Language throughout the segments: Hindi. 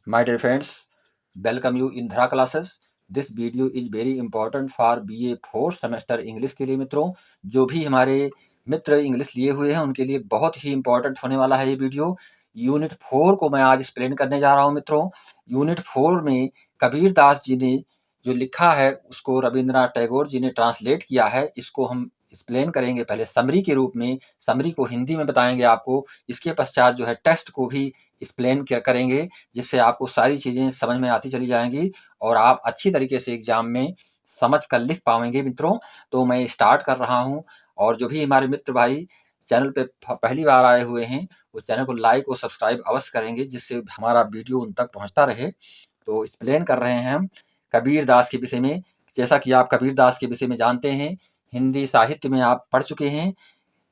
My dear friends, welcome you in Dhara classes. This video is very important for BA 4 semester English के लिए मित्रों। जो भी हमारे मित्र इंग्लिश लिए हुए हैं उनके लिए बहुत ही इम्पोर्टेंट होने वाला है ये वीडियो। यूनिट 4 को मैं आज एक्सप्लेन करने जा रहा हूँ मित्रों। यूनिट 4 में कबीर दास जी ने जो लिखा है उसको रविंद्रनाथ टैगोर जी ने ट्रांसलेट किया है। इसको हम एक्सप्लेन करेंगे पहले समरी के रूप में। समरी को हिंदी में बताएंगे आपको। इसके पश्चात जो है टेक्स्ट को भी एक्सप्लेन करेंगे, जिससे आपको सारी चीज़ें समझ में आती चली जाएंगी और आप अच्छी तरीके से एग्जाम में समझ कर लिख पाएंगे मित्रों। तो मैं स्टार्ट कर रहा हूं, और जो भी हमारे मित्र भाई चैनल पे पहली बार आए हुए हैं उस चैनल को लाइक और सब्सक्राइब अवश्य करेंगे, जिससे हमारा वीडियो उन तक पहुंचता रहे। तो एक्सप्लेन कर रहे हैं हम कबीर दास के विषय में। जैसा कि आप कबीर दास के विषय में जानते हैं, हिंदी साहित्य में आप पढ़ चुके हैं,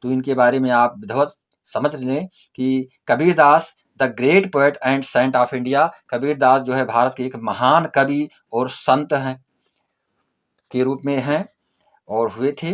तो इनके बारे में आप विधिवत समझ लें कि Kabir Das the great poet and saint of India, Kabir Das जो है भारत के एक महान कवि और संत हैं के रूप में हैं और हुए थे।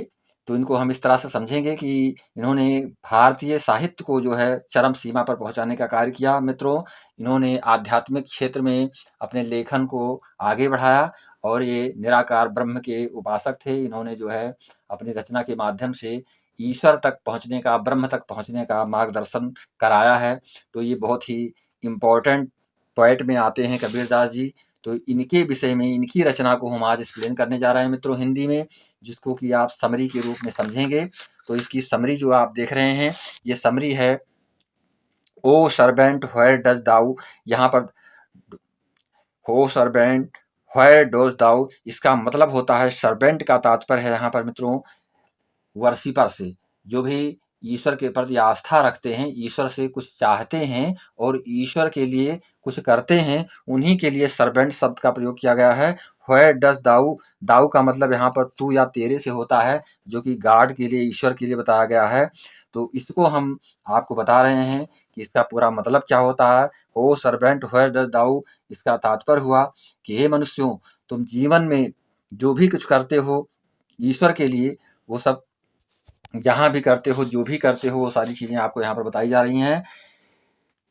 तो इनको हम इस तरह से समझेंगे कि इन्होंने भारतीय साहित्य को जो है चरम सीमा पर पहुंचाने का कार्य किया मित्रों। इन्होंने आध्यात्मिक क्षेत्र में अपने लेखन को आगे बढ़ाया और ये निराकार ब्रह्म के उपासक थे। इन्होंने जो है अपनी रचना के माध्यम से ईश्वर तक पहुंचने का, ब्रह्म तक पहुंचने का मार्गदर्शन कराया है। तो ये बहुत ही इम्पोर्टेंट पॉइंट में आते हैं कबीर दास जी। तो इनके विषय में, इनकी रचना को हम आज एक्सप्लेन करने जा रहे हैं मित्रों हिंदी में, जिसको कि आप समरी के रूप में समझेंगे। तो इसकी समरी जो आप देख रहे हैं, ये समरी है। ओ सर्वेंट व्हेयर डज दाउ, यहाँ पर हो सर्वेंट व्हेयर डोज दाउ, इसका मतलब होता है, सर्वेंट का तात्पर्य है यहाँ पर मित्रों वर्शिपर से, जो भी ईश्वर के प्रति आस्था रखते हैं, ईश्वर से कुछ चाहते हैं और ईश्वर के लिए कुछ करते हैं, उन्हीं के लिए सर्वेंट शब्द का प्रयोग किया गया है। व्हेयर डज दाउ, दाउ का मतलब यहाँ पर तू या तेरे से होता है, जो कि गॉड के लिए, ईश्वर के लिए बताया गया है। तो इसको हम आपको बता रहे हैं कि इसका पूरा मतलब क्या होता है। ओ सर्वेंट व्हेयर डज दाउ, इसका तात्पर्य हुआ कि हे मनुष्यों, तुम जीवन में जो भी कुछ करते हो ईश्वर के लिए, वो सब जहां भी करते हो, जो भी करते हो, वो सारी चीजें आपको यहाँ पर बताई जा रही हैं।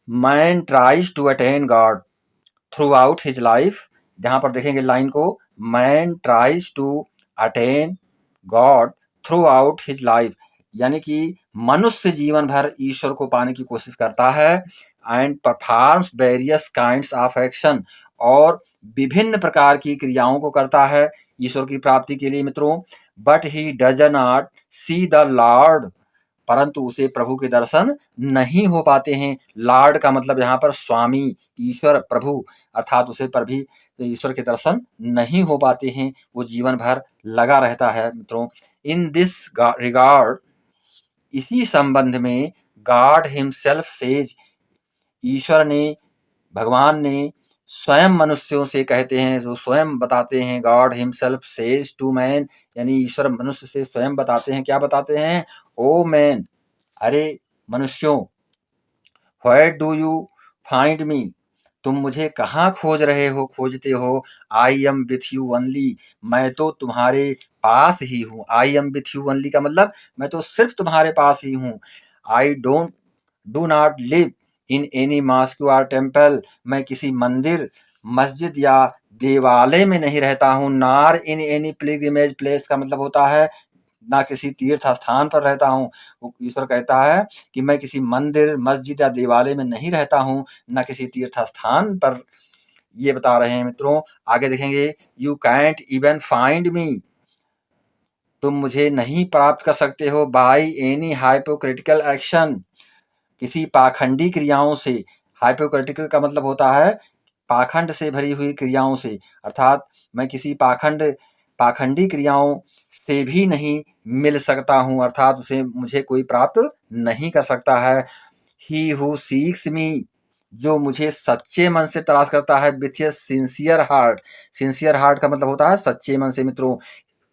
Man tries to attain God through his life, जहां पर देखेंगे लाइन को, man tries to attain God through his life, यानी कि मनुष्य जीवन भर ईश्वर को पाने की कोशिश करता है। And performs various kinds of action, और विभिन्न प्रकार की क्रियाओं को करता है ईश्वर की प्राप्ति के लिए मित्रों। But he does not see the Lord, परंतु उसे प्रभु के दर्शन नहीं हो पाते हैं। लॉर्ड का मतलब यहाँ पर स्वामी, ईश्वर, प्रभु, अर्थात उसे पर भी ईश्वर के दर्शन नहीं हो पाते हैं। वो जीवन भर लगा रहता है मित्रों। इन दिस रिगार्ड, इसी संबंध में, गॉड हिमसेल्फ सेज, ईश्वर ने, भगवान ने स्वयं मनुष्यों से कहते हैं, जो स्वयं बताते हैं। God himself says to man, यानी ईश्वर मनुष्य से स्वयं बताते हैं। क्या बताते हैं? ओ मैन, अरे मनुष्यों, where do you find me, तुम मुझे कहाँ खोज रहे हो, खोजते हो। I am with you only, मैं तो तुम्हारे पास ही हूँ। I am with you only का मतलब, मैं तो सिर्फ तुम्हारे पास ही हूँ। I don't do not live in any mosque और टेम्पल, मैं किसी मंदिर, मस्जिद या देवालय में नहीं रहता हूँ। नार इन एनी पिलग्रिमेज प्लेस का मतलब होता है, ना किसी तीर्थ स्थान पर रहता हूँ। ईश्वर कहता है कि मैं किसी मंदिर, मस्जिद या देवालय में नहीं रहता हूँ, ना किसी तीर्थ स्थान पर। ये बता रहे हैं मित्रों। आगे देखेंगे, you can't even find me, तुम मुझे नहीं प्राप्त कर सकते हो। बाई एनी हाइपोक्रिटिकल एक्शन, किसी पाखंडी क्रियाओं से। हाइपोक्रिटिकल का मतलब होता है पाखंड से भरी हुई क्रियाओं से, अर्थात मैं किसी पाखंडी क्रियाओं से भी नहीं मिल सकता हूँ, अर्थात उसे, मुझे कोई प्राप्त नहीं कर सकता है। ही हु सीक्स मी, जो मुझे सच्चे मन से तलाश करता है। With a sincere heart, sincere heart का मतलब होता है सच्चे मन से मित्रों।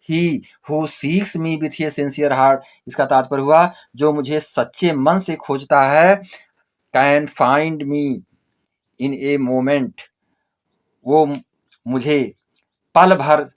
He who seeks me with a sincere heart, इसका तात्पर्य हुआ जो मुझे सच्चे मन से खोजता है। Can find me in a moment, वो मुझे पल भर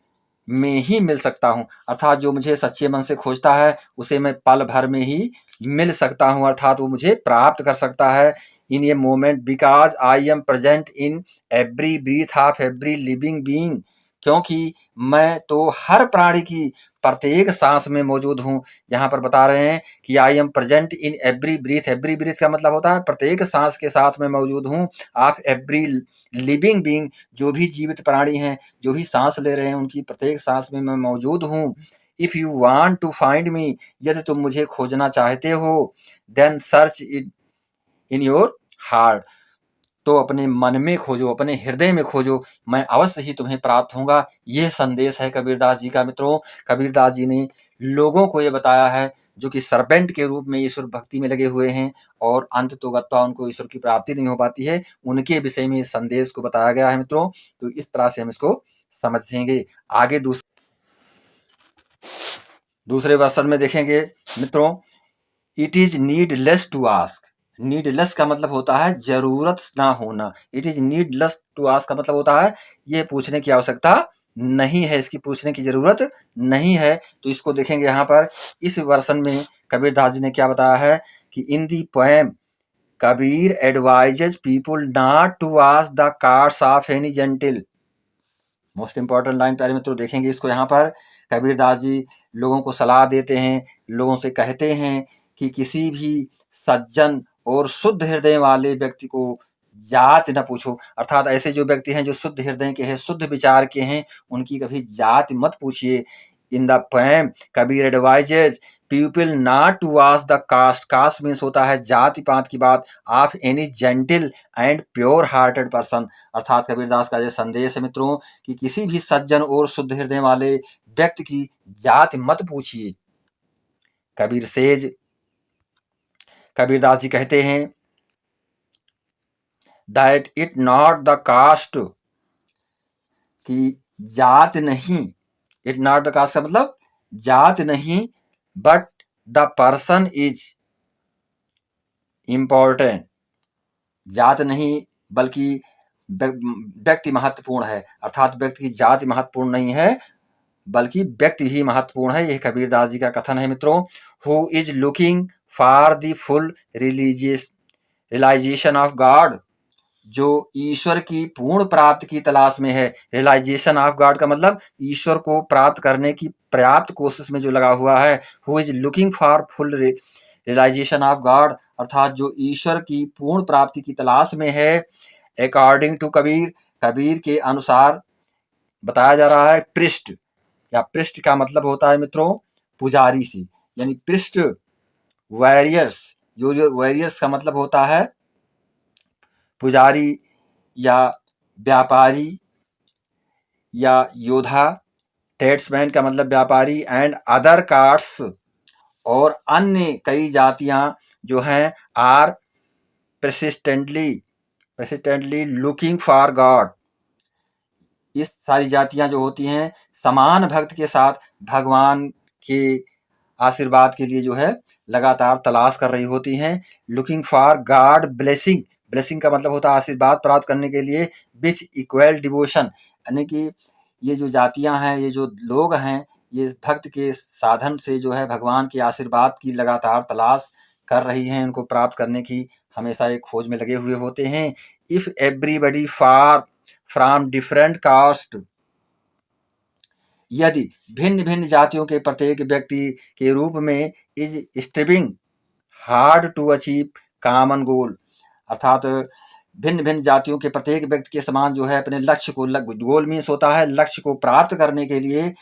में ही मिल सकता हूँ, अर्थात जो मुझे सच्चे मन से खोजता है उसे मैं पल भर में ही मिल सकता हूँ, अर्थात वो मुझे प्राप्त कर सकता है। In a moment because I am present in every breath of every living being, क्योंकि मैं तो हर प्राणी की प्रत्येक सांस में मौजूद हूँ। यहाँ पर बता रहे हैं कि I am present in every breath का मतलब होता है प्रत्येक सांस के साथ में मौजूद हूँ। ऑफ एवरी लिविंग बीइंग, जो भी जीवित प्राणी हैं, जो भी सांस ले रहे हैं, उनकी प्रत्येक सांस में मैं मौजूद हूँ। If you want to find me, यदि तुम मुझे खोजना चाहते हो, then search it in your heart, तो अपने मन में खोजो, अपने हृदय में खोजो, मैं अवश्य ही तुम्हें प्राप्त होऊंगा। यह संदेश है कबीरदास जी का मित्रों। कबीरदास जी ने लोगों को ये बताया है जो कि सर्पेंट के रूप में ईश्वर भक्ति में लगे हुए हैं और अंत तो गत्वा उनको ईश्वर की प्राप्ति नहीं हो पाती है, उनके विषय में इस संदेश को बताया गया है मित्रों। तो इस तरह से हम इसको समझेंगे। आगे दूसरे वर्षन में देखेंगे मित्रों, it is needless to ask. Needless का मतलब होता है जरूरत ना होना। It is needless to ask का मतलब होता है ये पूछने की आवश्यकता नहीं है, इसकी पूछने की जरूरत नहीं है। तो इसको देखेंगे यहाँ पर इस वर्षन में कबीरदास जी ने क्या बताया है कि in the poem Kabir advises people not to ask the cards of any gentile. Most important line प्यारे मित्रों, देखेंगे इसको। यहाँ पर कबीरदास जी लोगों को सलाह देते हैं, लोगों से कहते हैं कि किसी भी सज्जन और शुद्ध हृदय वाले व्यक्ति को जात न पूछो, अर्थात ऐसे जो व्यक्ति हैं जो शुद्ध हृदय के हैं, शुद्ध विचार के हैं, उनकी कभी जात मत पूछिए। In the poem Kabir advises people not to ask the caste. Caste means होता है जाति पात की बात। Of any gentle and pure hearted person, अर्थात कबीरदास का यह संदेश है मित्रों कि किसी भी सज्जन और शुद्ध हृदय वाले व्यक्ति की जाति मत पूछिए। कबीरदास जी कहते हैं that it not the caste, कि जात नहीं, इट नॉट द कास्ट का मतलब जात नहीं, but the person is important. जात नहीं बल्कि व्यक्ति महत्वपूर्ण है, अर्थात व्यक्ति की जाति महत्वपूर्ण नहीं है बल्कि व्यक्ति ही महत्वपूर्ण है। यह कबीरदास जी का कथन है मित्रों। Who is looking for the full realisation of God, जो ईश्वर की पूर्ण प्राप्ति की तलाश में है। रियलाइजेशन ऑफ गॉड का मतलब ईश्वर को प्राप्त करने की पर्याप्त कोशिश में जो लगा हुआ है। Who is looking for full realisation of God, अर्थात जो ईश्वर की पूर्ण प्राप्ति की तलाश में है। अकॉर्डिंग टू कबीर, कबीर के अनुसार बताया जा रहा है पृष्ठ, या पृष्ठ का मतलब होता है मित्रों पुजारी से, यानी पृष्ठ वॉरियर्स। जो वॉरियर्स का मतलब होता है पुजारी या व्यापारी या योद्धा। ट्रेड्समैन का मतलब व्यापारी। एंड अदर कास्ट्स, और अन्य कई जातियां जो हैं are persistently looking for God. इस सारी जातियां जो होती हैं समान भक्त के साथ भगवान के आशीर्वाद के लिए जो है लगातार तलाश कर रही होती हैं। Looking for God blessing, blessing का मतलब होता है आशीर्वाद प्राप्त करने के लिए। विच इक्वल डिवोशन, यानी कि ये जो जातियां हैं, ये जो लोग हैं, ये भक्त के साधन से जो है भगवान के आशीर्वाद की लगातार तलाश कर रही हैं, उनको प्राप्त करने की हमेशा एक खोज में लगे हुए होते हैं। If everybody far from different caste, यदि भिन्न भिन्न जातियों के प्रत्येक व्यक्ति के रूप में is striving hard to achieve common goal, अर्थात भिन्न भिन्न जातियों के प्रत्येक व्यक्ति के समान जो है अपने लक्ष्य को, गोल मीन्स होता है लक्ष्य को प्राप्त करने के लिए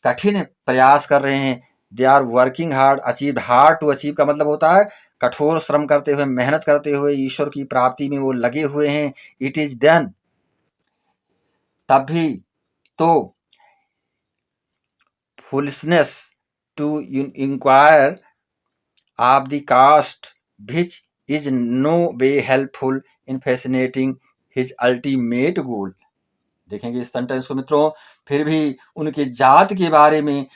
कठिन प्रयास कर रहे हैं। They are working hard, achieve hard to achieve का मतलब होता है कठोर श्रम करते हुए, मेहनत करते हुए ईश्वर की प्राप्ति में वो लगे हुए हैं। इट इज देन, तब भी तो foolishness to inquire of the caste which is no way helpful in fascinating his ultimate goal. देखेंगे इस सेंटेंस को मित्रों। फिर भी उनके जात के बारे में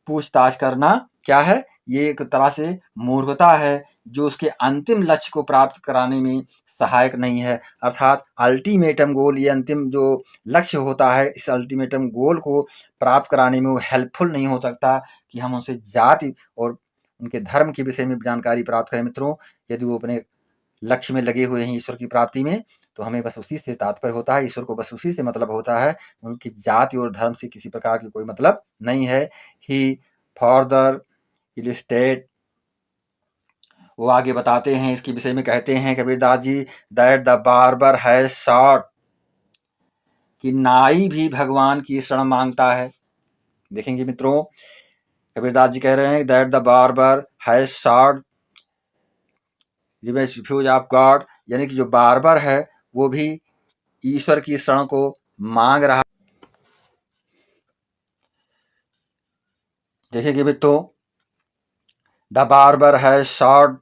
पूछताछ करना क्या है, ये एक तरह से मूर्खता है जो उसके अंतिम लक्ष्य को प्राप्त कराने में सहायक नहीं है। अर्थात अल्टीमेटम गोल, ये अंतिम जो लक्ष्य होता है, इस अल्टीमेटम गोल को प्राप्त कराने में वो हेल्पफुल नहीं हो सकता कि हम उनसे जाति और उनके धर्म के विषय में जानकारी प्राप्त करें मित्रों। यदि वो अपने लक्ष्य में लगे हुए हैं ईश्वर की प्राप्ति में, तो हमें बस उसी से तात्पर्य होता है, ईश्वर को बस उसी से मतलब होता है, उनकी जाति और धर्म से किसी प्रकार की कोई मतलब नहीं है। ही फर्दर इलिस्ट्रेट, वो आगे बताते हैं इसके विषय में, कहते हैं Kabirdas ji, that the barber has sought, कि नाई भी भगवान की शरण मांगता है। देखेंगे मित्रों, कबीरदास जी कह रहे हैं that the barber has shot refuse of God, यानी कि जो बार्बर है वो भी ईश्वर की शरण को मांग रहा। देखेंगे मित्रों, the barber has shot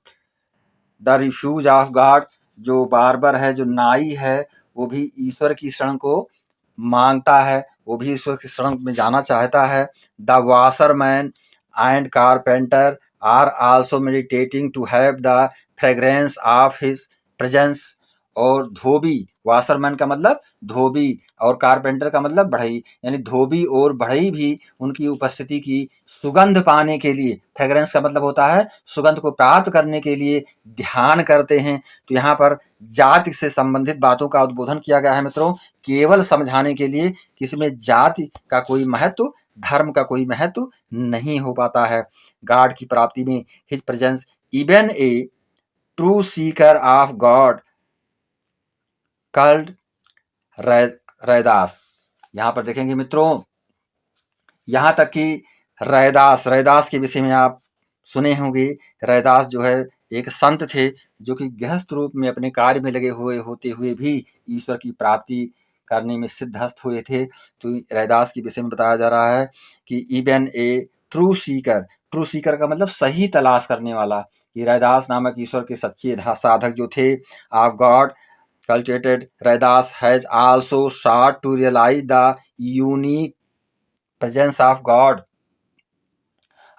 the refuse of God, जो बार्बर है, जो नाई है, वो भी ईश्वर की शरण को मांगता है, वो भी ईश्वर की शरण में जाना चाहता है। The washerman and carpenter are also meditating to have the fragrance of his presence, और धोबी, वॉशरमैन का मतलब धोबी और कारपेंटर का मतलब बढ़ई, यानी धोबी और बढ़ई भी उनकी उपस्थिति की सुगंध पाने के लिए, फ्रेग्रेंस का मतलब होता है सुगंध को प्राप्त करने के लिए ध्यान करते हैं। तो यहाँ पर जाति से संबंधित बातों का उद्बोधन किया गया है मित्रों, केवल समझाने के लिए कि इसमें जाति का कोई महत्व, धर्म का कोई महत्व नहीं हो पाता है। गॉड की प्राप्ति में his presence, even a true seeker of God called Raidas. यहाँ पर देखेंगे मित्रों, यहाँ तक कि रैदास के विषय में आप सुने होंगे। रैदास जो है एक संत थे जो कि गृहस्थ रूप में अपने कार्य में लगे हुए होते हुए भी ईश्वर की प्राप्ति करने में सिद्धहस्त हुए थे। तो रैदास के विषय में बताया जा रहा है कि इवन ए ट्रू सीकर का मतलब सही तलाश करने वाला, कि रैदास नामक ईश्वर के सच्चे साधक जो थे of God cultivated, Raidas has also sought to realize the unique presence of God,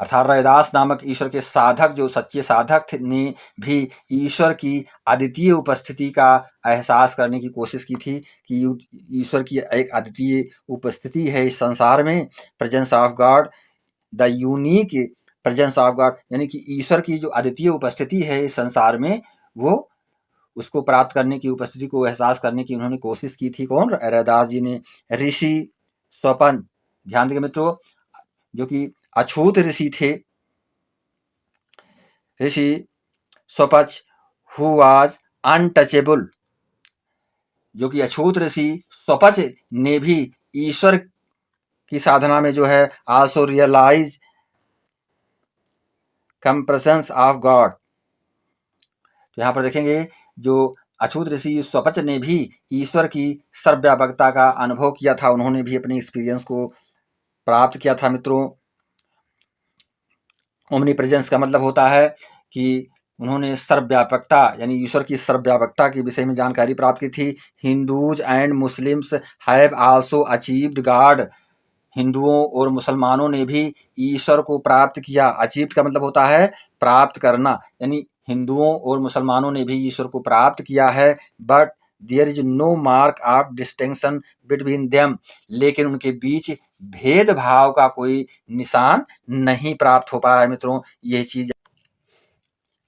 अर्थात रैदास नामक ईश्वर के साधक, जो सच्चे साधक थे, ने भी ईश्वर की अद्वितीय उपस्थिति का एहसास करने की कोशिश की थी, कि ईश्वर की एक अद्वितीय उपस्थिति है इस संसार में, presence of God, the unique presence of God, यानी कि ईश्वर की जो अद्वितीय उपस्थिति है इस संसार में, वो उसको प्राप्त करने की, उपस्थिति को एहसास करने की उन्होंने कोशिश की थी। कौन? रैदास जी ने। ऋषि स्वपन, ध्यान देंगे मित्रों, जो कि अछूत ऋषि थे, ऋषि स्वपच, हु वाज अनटचेबल, जो कि अछूत ऋषि स्वपच ने भी ईश्वर की साधना में जो है आल्सो रियलाइज कंप्रेसेंस ऑफ गॉड। तो यहाँ पर देखेंगे, जो अछूत ऋषि स्वपच ने भी ईश्वर की सर्वव्यापकता का अनुभव किया था, उन्होंने भी अपने एक्सपीरियंस को प्राप्त किया था मित्रों। ओमनी प्रेजेंस का मतलब होता है कि उन्होंने सर्वव्यापकता, यानी ईश्वर की सर्वव्यापकता के विषय में जानकारी प्राप्त की थी। Hindus and Muslims have also achieved God, हिंदुओं और मुसलमानों ने भी ईश्वर को प्राप्त किया। अचीव्ड का मतलब होता है प्राप्त करना, यानी हिंदुओं और मुसलमानों ने भी ईश्वर को प्राप्त किया है। But there is no mark of distinction between them, लेकिन उनके बीच भेदभाव का कोई निशान नहीं प्राप्त हो पाया है मित्रों। यह चीज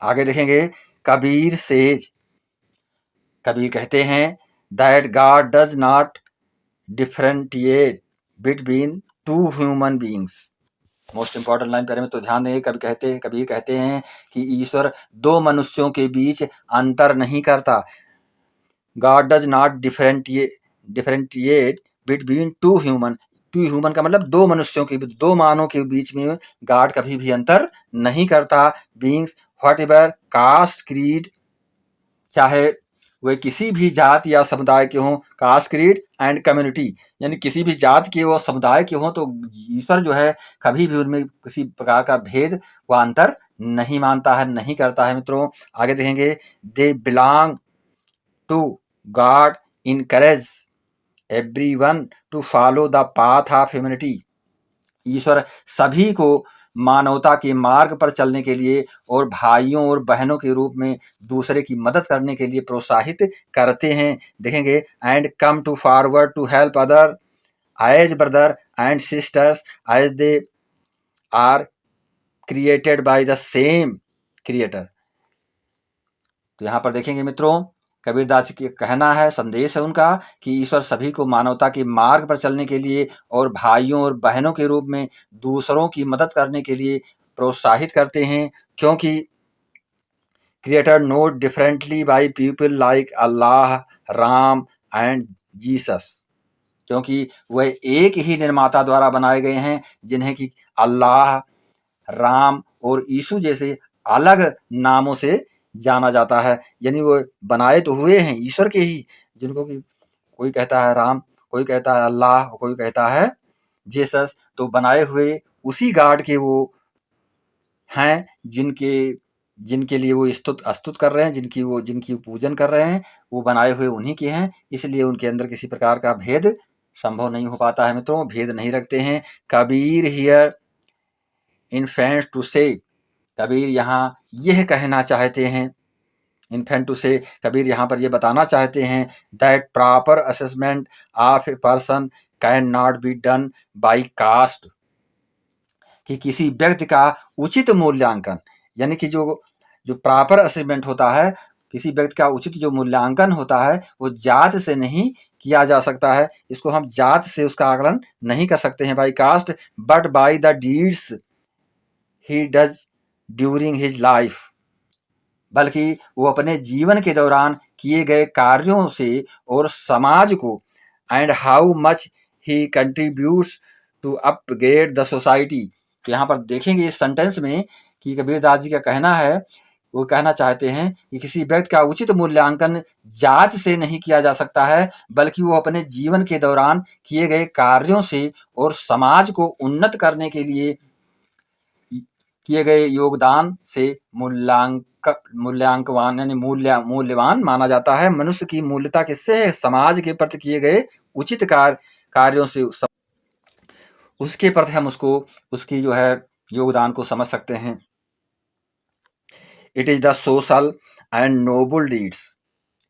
आगे देखेंगे। कबीर सेज, कबीर कहते हैं that God does not differentiate between two human beings. Most important line प्यारे में, तो ध्यान दें, कबीर कहते हैं कि ईश्वर दो मनुष्यों के बीच अंतर नहीं करता। God does not differentiate between two human, two human का मतलब दो मनुष्यों के बीच, दो मानव के बीच में गॉड कभी भी अंतर नहीं करता। Beings what ever caste creed, चाहे वे किसी भी जात या समुदाय के हों, कास्ट क्रीड एंड कम्युनिटी, यानी किसी भी जात के व समुदाय के हों, तो ईश्वर जो है कभी भी उनमें किसी प्रकार का भेद व अंतर नहीं मानता है, नहीं करता है मित्रों। आगे देखेंगे, they belong to God, encourage everyone to follow the path of humanity, ईश्वर सभी को मानवता के मार्ग पर चलने के लिए और भाइयों और बहनों के रूप में दूसरे की मदद करने के लिए प्रोत्साहित करते हैं। देखेंगे, and come to forward to help other as brother and sisters as they are created by the same creator, तो यहाँ पर देखेंगे मित्रों, कबीरदास जी का कहना है, संदेश है उनका कि ईश्वर सभी को मानवता के मार्ग पर चलने के लिए और भाइयों और बहनों के रूप में दूसरों की मदद करने के लिए प्रोत्साहित करते हैं, क्योंकि creator note differently by people like Allah, Ram and Jesus. क्योंकि वह एक ही निर्माता द्वारा बनाए गए हैं, जिन्हें कि अल्लाह, राम और यीशु जैसे अलग नामों से जाना जाता है। यानी वो बनाए तो हुए हैं ईश्वर के ही, जिनको कि कोई कहता है राम, कोई कहता है अल्लाह, कोई कहता है जीसस। तो बनाए हुए उसी गॉड के वो हैं, जिनके लिए वो स्तुत कर रहे हैं, जिनकी पूजन कर रहे हैं, वो बनाए हुए उन्हीं के हैं। इसलिए उनके अंदर किसी प्रकार का भेद संभव नहीं हो पाता है मित्रों, भेद नहीं रखते हैं। कबीर हियर इन्फेंट टू से, कबीर यहाँ यह कहना चाहते हैं, इन्फेंट टू से, कबीर यहाँ पर यह बताना चाहते हैं that proper assessment of a person can not be done by caste, कि किसी व्यक्ति का उचित मूल्यांकन, यानी कि जो प्रॉपर असेसमेंट होता है, किसी व्यक्ति का उचित जो मूल्यांकन होता है, वो जात से नहीं किया जा सकता है। इसको हम जात से उसका आकलन नहीं कर सकते हैं by caste, but by the deeds he does during his life, बल्कि वो अपने जीवन के दौरान किए गए कार्यों से और समाज को, and how much he contributes to upgrade the society. तो यहाँ पर देखेंगे इस सेंटेंस में कि कबीरदास जी का कहना है, वो कहना चाहते हैं कि किसी व्यक्ति का उचित मूल्यांकन जात से नहीं किया जा सकता है, बल्कि वो अपने जीवन के दौरान किए गए कार्यों से और समाज को उन्नत करने के लिए किए गए योगदान से मूल्यांकवान यानी मूल्यवान माना जाता है। मनुष्य की मूल्यता किससे है? समाज के प्रति किए गए उचित कार्यों से, उसके प्रति हम उसकी जो है योगदान को समझ सकते हैं। It is the social and noble deeds,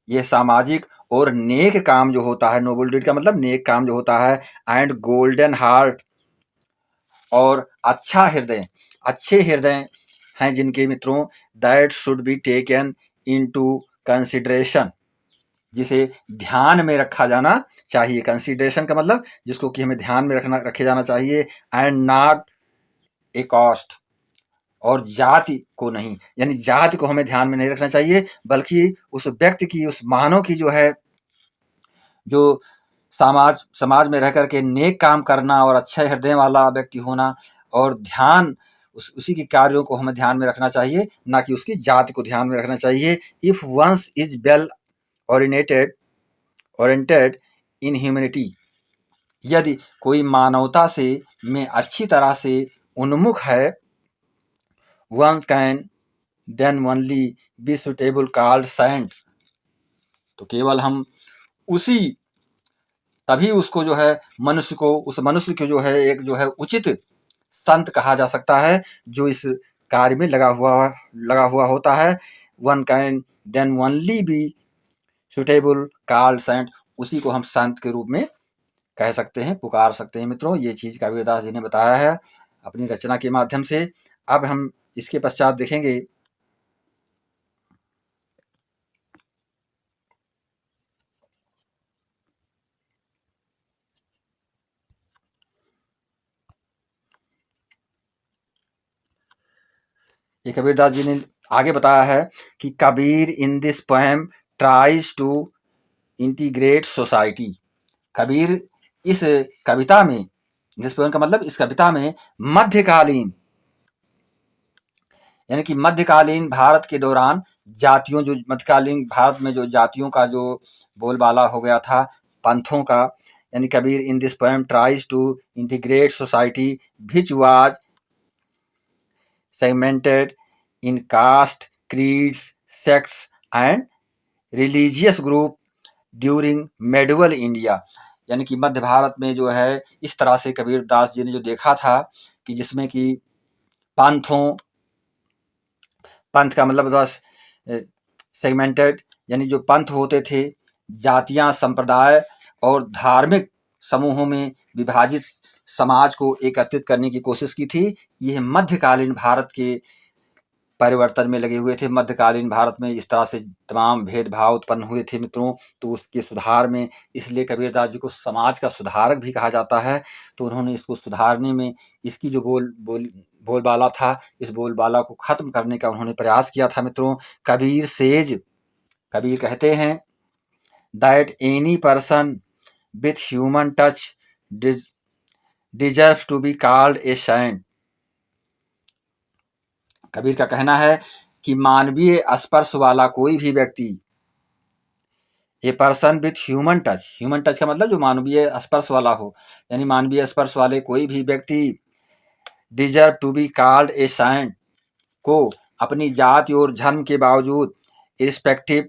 ये सामाजिक और नेक काम जो होता है, नोबल डीड का मतलब नेक काम जो होता है, एंड गोल्डन हार्ट, और अच्छा हृदय, अच्छे हृदय हैं जिनके मित्रों, that should be taken into consideration, जिसे ध्यान में रखा जाना चाहिए। कंसिडरेशन का मतलब जिसको कि हमें ध्यान में रखे जाना चाहिए, एंड नॉट ए कॉस्ट, और जाति को नहीं, यानी जाति को हमें ध्यान में नहीं रखना चाहिए, बल्कि उस व्यक्ति की, उस मानव की जो है, जो समाज में रह करके नेक काम करना और अच्छे हृदय वाला व्यक्ति होना, और ध्यान उसी के कार्यों को हमें ध्यान में रखना चाहिए, ना कि उसकी जाति को ध्यान में रखना चाहिए। If once is well oriented in humanity, यदि कोई मानवता से में अच्छी तरह से उन्मुख है, one can then only be suitable called saint, तो केवल हम तभी उसको जो है उस मनुष्य को जो है एक जो है उचित संत कहा जा सकता है, जो इस कार्य में लगा हुआ होता है। One can then only be suitable called saint, उसी को हम संत के रूप में कह सकते हैं, पुकार सकते हैं मित्रों। ये चीज कबीरदास जी ने बताया है अपनी रचना के माध्यम से। अब हम इसके पश्चात देखेंगे ये कबीरदास जी ने आगे बताया है कि Kabir in this poem tries to integrate society, Kabir इस कविता में, जिस पोएम का मतलब इस कविता में मध्यकालीन, यानी कि मध्यकालीन भारत के दौरान मध्यकालीन भारत में जो जातियों का जो बोलबाला हो गया था, पंथों का, यानी Kabir in this poem tries to integrate society which was segmented in caste, creeds, sects and religious group during medieval India, यानी कि मध्य भारत में जो है इस तरह से कबीरदास जी ने जो देखा था कि जिसमें कि पंथ का मतलब सेगमेंटेड, यानी जो पंथ होते थे, जातियां, संप्रदाय और धार्मिक समूहों में विभाजित समाज को एकत्रित करने की कोशिश की थी। यह मध्यकालीन भारत के परिवर्तन में लगे हुए थे। मध्यकालीन भारत में इस तरह से तमाम भेदभाव उत्पन्न हुए थे मित्रों, तो उसके सुधार में, इसलिए कबीरदास जी को समाज का सुधारक भी कहा जाता है। तो उन्होंने इसको सुधारने में, इसकी जो बोलबाला था, इस बोलबाला को खत्म करने का उन्होंने प्रयास किया था मित्रों। कबीर कहते हैं that any person with human touch deserves to be called a saint. Kabir का कहना है कि मानवीय स्पर्श वाला कोई भी व्यक्ति, a person with human touch का मतलब जो मानवीय स्पर्श वाला हो, यानी मानवीय स्पर्श वाले कोई भी व्यक्ति deserve to be called a saint को अपनी जाति और धर्म के बावजूद, irrespective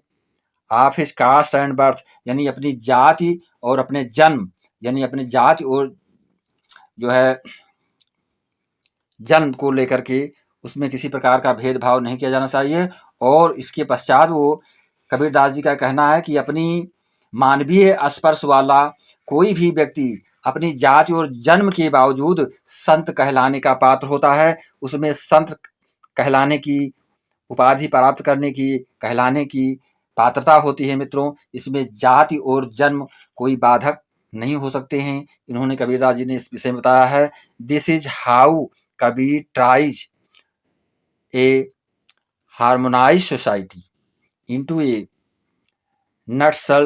of his caste and birth, यानी अपनी जाति और अपने जन्म, यानी अपनी जाति और जो है जन्म को लेकर के उसमें किसी प्रकार का भेदभाव नहीं किया जाना चाहिए। और इसके पश्चात वो कबीरदास जी का कहना है कि अपनी मानवीय स्पर्श वाला कोई भी व्यक्ति अपनी जाति और जन्म के बावजूद संत कहलाने का पात्र होता है। उसमें संत कहलाने की उपाधि प्राप्त करने की, कहलाने की पात्रता होती है मित्रों। इसमें जाति और जन्म कोई बाधक नहीं हो सकते हैं। इन्होंने कबीरदास जी ने इस विषय में बताया है। This is how Kabir tries A harmonise society into a nutshell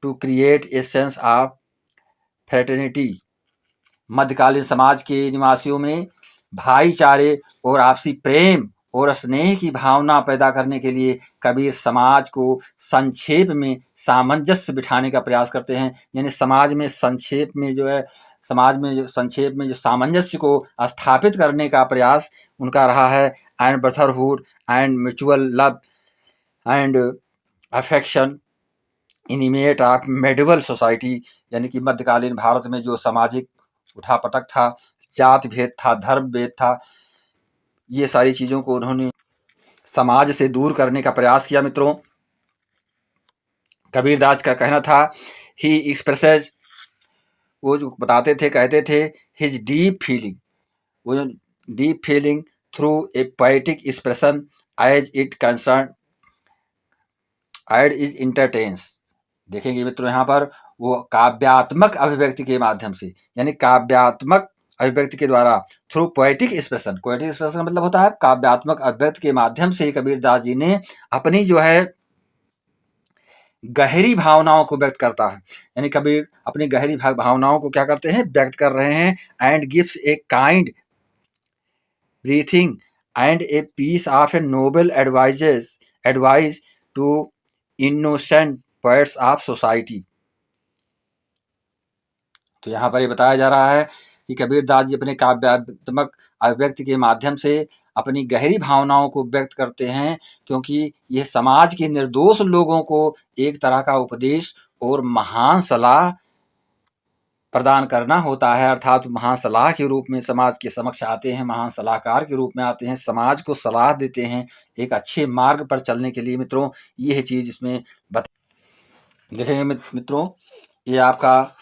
to create a sense of fraternity। मध्यकालीन समाज के निवासियों में भाईचारे और आपसी प्रेम और स्नेह की भावना पैदा करने के लिए कबीर समाज को संक्षेप में सामंजस्य बिठाने का प्रयास करते हैं। यानी समाज में संक्षेप में जो सामंजस्य को स्थापित करने का प्रयास उनका रहा है। And brotherhood and mutual love and affection intimate of medieval society, यानी कि मध्यकालीन भारत में जो सामाजिक उठापटक था, जात भेद था, धर्म भेद था, ये सारी चीज़ों को उन्होंने समाज से दूर करने का प्रयास किया मित्रों। कबीरदास का कहना था ही एक्सप्रेसेज, वो जो बताते थे, कहते थे हिज डीप फीलिंग, वो deep feeling through a poetic expression as it concerned is entertains. देखेंगे मित्रों यहाँ पर वो काव्यात्मक अभिव्यक्ति के माध्यम से, यानी काव्यात्मक अभिव्यक्ति के द्वारा, थ्रू पोएटिक एक्सप्रेशन का मतलब होता है काव्यात्मक अभिव्यक्ति के माध्यम से कबीरदास जी ने अपनी जो है गहरी भावनाओं को व्यक्त करता है। यानी कबीर अपनी गहरी भावनाओं को क्या करते हैं, व्यक्त कर रहे हैं। And gives a kind breathing and a piece of a noble advice to innocent poets of society. तो यहाँ पर ये बताया जा रहा है कि कबीरदास जी अपने काव्यात्मक अभिव्यक्ति के माध्यम से अपनी गहरी भावनाओं को व्यक्त करते हैं, क्योंकि यह समाज के निर्दोष लोगों को एक तरह का उपदेश और महान सलाह प्रदान करना होता है। अर्थात महान सलाह के रूप में समाज के समक्ष आते हैं, महान सलाहकार के रूप में आते हैं, समाज को सलाह देते हैं एक अच्छे मार्ग पर चलने के लिए मित्रों। ये चीज़ इसमें देखेंगे मित्रों। ये आपका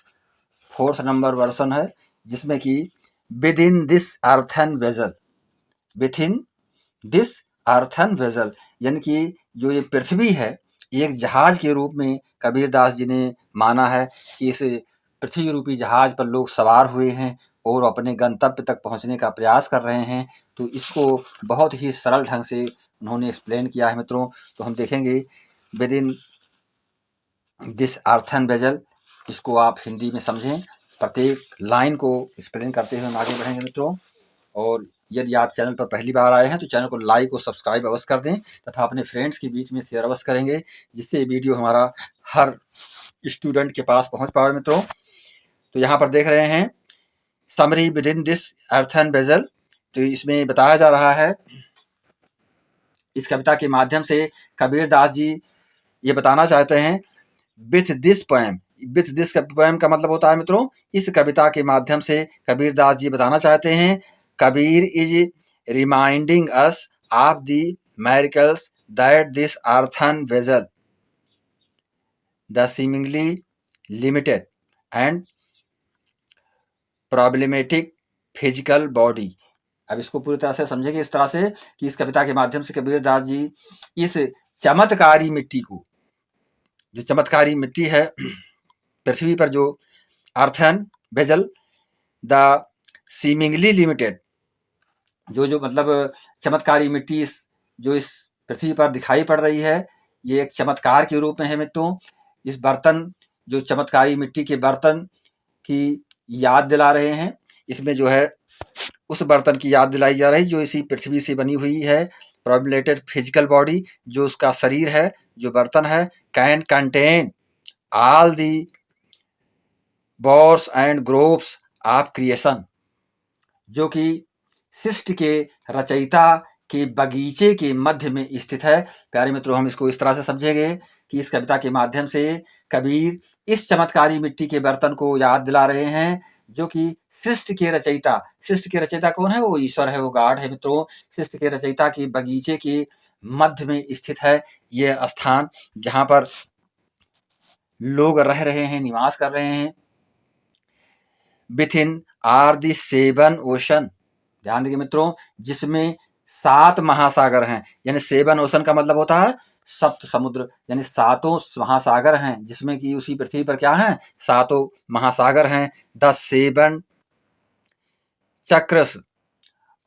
4th नंबर वर्सन है, जिसमें कि with in this earthen vessel, यानी कि जो ये पृथ्वी है, एक जहाज के रूप में कबीरदास जी ने माना है कि इस पृथ्वी रूपी जहाज पर लोग सवार हुए हैं और अपने गंतव्य तक पहुंचने का प्रयास कर रहे हैं। तो इसको बहुत ही सरल ढंग से उन्होंने एक्सप्लेन किया है मित्रों। तो हम देखेंगे with in this earthen vessel, इसको आप हिंदी में समझें। प्रत्येक लाइन को एक्सप्लेन करते हुए हम आगे बढ़ेंगे मित्रों। और यदि आप चैनल पर पहली बार आए हैं तो चैनल को लाइक और सब्सक्राइब अवश्य कर दें तथा अपने फ्रेंड्स के बीच में शेयर अवश्य करेंगे, जिससे ये वीडियो हमारा हर स्टूडेंट के पास पहुंच पाए मित्रों। तो यहाँ पर देख रहे हैं summary with in this earthen vessel. तो इसमें बताया जा रहा है, इस कविता के माध्यम से कबीरदास जी ये बताना चाहते हैं विथ दिस पोएम का मतलब होता है मित्रों, इस कविता के माध्यम से कबीरदास जी बताना चाहते हैं Kabir is reminding us of the miracles that this earthen vessel, the seemingly limited and problematic physical body अब इसको पूरी तरह से समझेंगे इस तरह से कि इस कविता के माध्यम से कबीरदास जी इस चमत्कारी मिट्टी को, जो चमत्कारी मिट्टी है पृथ्वी पर, जो earthen vessel the seemingly limited, जो मतलब चमत्कारी मिट्टी जो इस पृथ्वी पर दिखाई पड़ रही है, ये एक चमत्कार के रूप में है मित्रों। इस बर्तन, जो चमत्कारी मिट्टी के बर्तन की याद दिला रहे हैं, इसमें जो है उस बर्तन की याद दिलाई जा रही जो इसी पृथ्वी से बनी हुई है। प्रोबेबलेटेड फिजिकल बॉडी, जो उसका शरीर है, जो बर्तन है, can contain all the Bohr's and groves of creation, जो कि सृष्टि के रचयिता के बगीचे के मध्य में स्थित है। प्यारे मित्रों, हम इसको इस तरह से समझेंगे कि इस कविता के माध्यम से कबीर इस चमत्कारी मिट्टी के बर्तन को याद दिला रहे हैं, जो कि सृष्टि के रचयिता, सृष्टि के रचयिता कौन है? वो ईश्वर है, वो गॉड है मित्रों। सृष्टि के रचयिता के बगीचे के मध्य में स्थित है ये स्थान, जहां पर लोग रह रहे हैं, निवास कर रहे हैं। विथिन आर दी 7 ओशन, ध्यान देखिए मित्रों, जिसमें 7 महासागर हैं। यानी 7 ओशन का मतलब होता है 7 समुद्र, यानी 7 महासागर हैं, जिसमें कि उसी पृथ्वी पर क्या हैं? 7 महासागर हैं। द 7 चक्रस,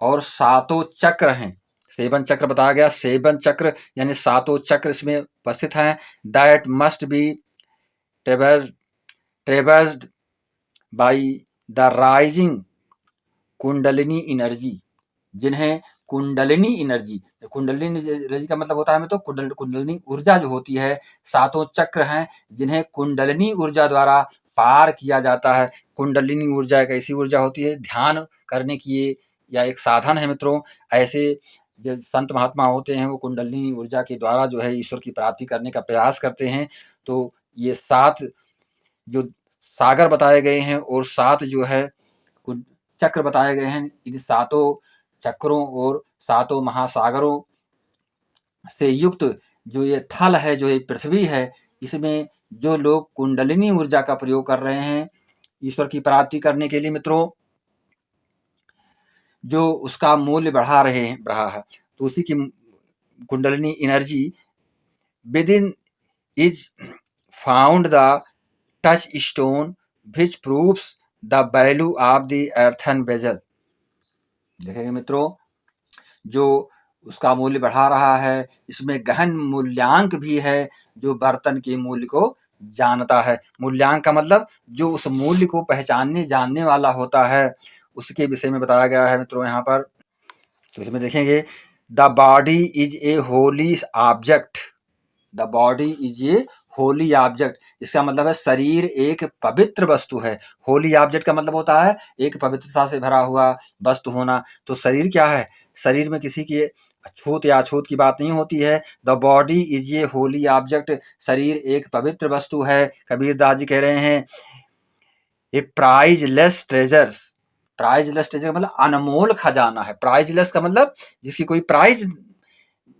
और 7 चक्र हैं। 7 चक्र बताया गया, 7 चक्र यानी 7 चक्र इसमें उपस्थित हैं। That must be traversed by the rising kundalini energy, जिन्हें कुंडलिनी एनर्जी, कुंडलिनी एनर्जी का मतलब होता है तो कुंडलिनी ऊर्जा जो होती है, 7 चक्र हैं जिन्हें कुंडलिनी ऊर्जा द्वारा पार किया जाता है। कुंडलिनी ऊर्जा एक ऐसी ऊर्जा होती है ध्यान करने की, या एक साधन है मित्रों। ऐसे जो संत महात्मा होते हैं वो कुंडलिनी ऊर्जा के द्वारा जो है ईश्वर की प्राप्ति करने का प्रयास करते हैं। तो ये 7 जो सागर बताए गए हैं और 7 जो है चक्र बताए गए हैं, इन 7 चक्रों और 7 महासागरों से युक्त जो ये थल है, जो ये पृथ्वी है, इसमें जो लोग कुंडलिनी ऊर्जा का प्रयोग कर रहे हैं ईश्वर की प्राप्ति करने के लिए मित्रों, जो उसका मूल्य बढ़ा है, तो उसी की kundalini energy within is found the touch stone which proves the value of the earthen vessel. देखेंगे मित्रों, जो उसका मूल्य बढ़ा रहा है, इसमें गहन मूल्यांक भी है, जो बर्तन के मूल्य को जानता है। मूल्यांक का मतलब जो उस मूल्य को पहचानने जानने वाला होता है, उसके विषय में बताया गया है मित्रों यहाँ पर। तो इसमें देखेंगे, the body is a Holi object, the body is a Holi object, इसका मतलब है शरीर एक पवित्र वस्तु है। होली ऑब्जेक्ट का मतलब होता है एक पवित्रता से भरा हुआ वस्तु होना। तो शरीर क्या है? शरीर में किसी की छूत या अछूत की बात नहीं होती है। The body is a Holi object, शरीर एक पवित्र वस्तु है। कबीरदास जी कह रहे हैं ए प्राइजलेस ट्रेजर्स, प्राइजलेस ट्रेजर का मतलब अनमोल खजाना है। प्राइजलेस का मतलब जिसकी कोई प्राइज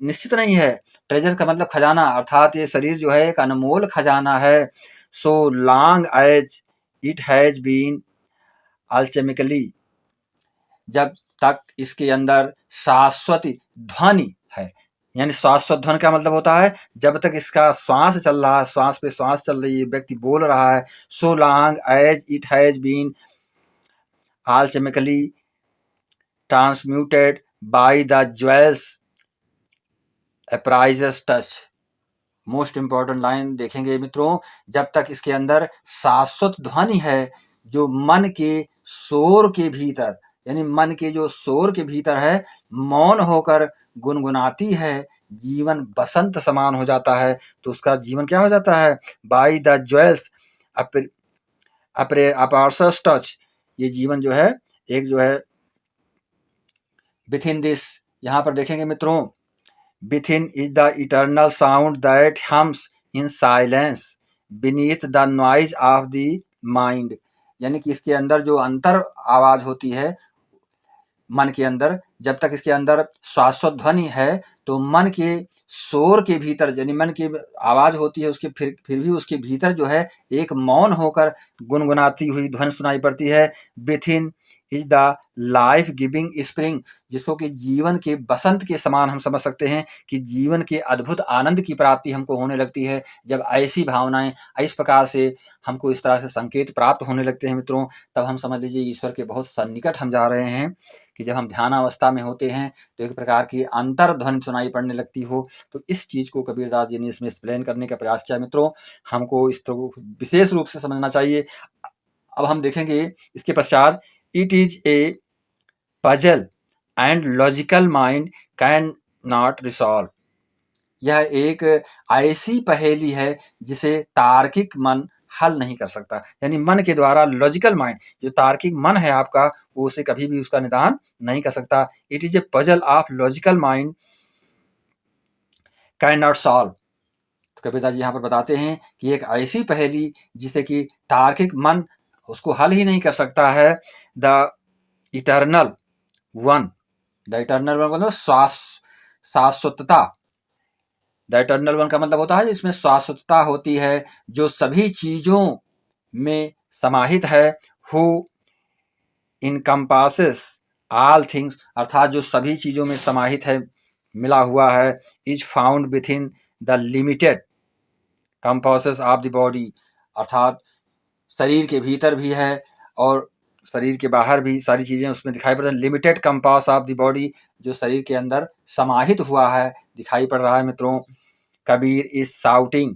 निश्चित नहीं है। ट्रेजर का मतलब खजाना, अर्थात ये शरीर जो है एक अनमोल खजाना है। So long as it has been alchemically, जब तक इसके अंदर शाश्वत ध्वनि है। यानी शाश्वत ध्वनि का मतलब होता है जब तक इसका श्वास चल रहा है, श्वास पे श्वास चल रही है, व्यक्ति बोल रहा है। So long as it has been alchemically transmuted by the jewels appraisers touch. Most important line देखेंगे मित्रों, जब तक इसके अंदर शाश्वत ध्वनि है, जो मन के शोर के भीतर, यानी मन के जो शोर के भीतर है, मौन होकर गुनगुनाती है, जीवन बसंत समान हो जाता है। तो उसका जीवन क्या हो जाता है? बाय द ज्वेल्स अपार्सस टच, ये जीवन जो है एक जो है विथिन दिस, यहाँ पर देखेंगे मित्रों, within is the eternal sound that hums in silence beneath the noise of the mind, यानी कि इसके अंदर जो अंतर आवाज होती है मन के अंदर, जब तक इसके अंदर शाश्वत ध्वनि है तो मन के शोर के भीतर, यानी मन की आवाज होती है उसके, फिर भी उसके भीतर जो है एक मौन होकर गुनगुनाती हुई ध्वनि सुनाई पड़ती है। Within is the life giving spring, जिसको कि जीवन के बसंत के समान हम समझ सकते हैं कि जीवन के अद्भुत आनंद की प्राप्ति हमको होने लगती है जब ऐसी भावनाएं, इस प्रकार से हमको इस तरह से संकेत प्राप्त होने लगते हैं मित्रों, तब हम समझ लीजिए ईश्वर के बहुत सन्निकट हम जा रहे हैं। कि जब हम ध्यानावस्था में होते हैं तो एक प्रकार की अंतर ध्वनि सुनाई पड़ने लगती हो। तो इस चीज को कबीरदास जी ने इसमें एक्सप्लेन करने का प्रयास किया मित्रों, हमको इस तरह विशेष रूप से समझना चाहिए। अब हम देखेंगे इसके पश्चात, it is a puzzle and logical mind can not resolve, यह एक ऐसी पहेली है जिसे तार्किक मन हल नहीं कर सकता। यानी मन के द्वारा, लॉजिकल माइंड, जो तार्किक मन है आपका, वो उसे कभी भी उसका निदान नहीं कर सकता। It is a puzzle of logical mind can not solve. तो कबीरदास जी यहाँ पर बताते हैं कि एक ऐसी पहेली जिसे कि तार्किक मन उसको हल ही नहीं कर सकता है। The eternal one, the eternal one मतलब शाश्वतता। द इटर्नल वन का मतलब होता है जिसमें शाश्वतता होती है, जो सभी चीजों में समाहित है। हु इनकम्पासेस ऑल थिंग्स, अर्थात जो सभी चीजों में समाहित है, मिला हुआ है। Is found with in the limited compasses of the body, अर्थात शरीर के भीतर भी है और शरीर के बाहर भी सारी चीजें उसमें दिखाई पड़ती है। Limited compass of the body, जो शरीर के अंदर समाहित हुआ है, दिखाई पड़ रहा है मित्रों। Kabir is shouting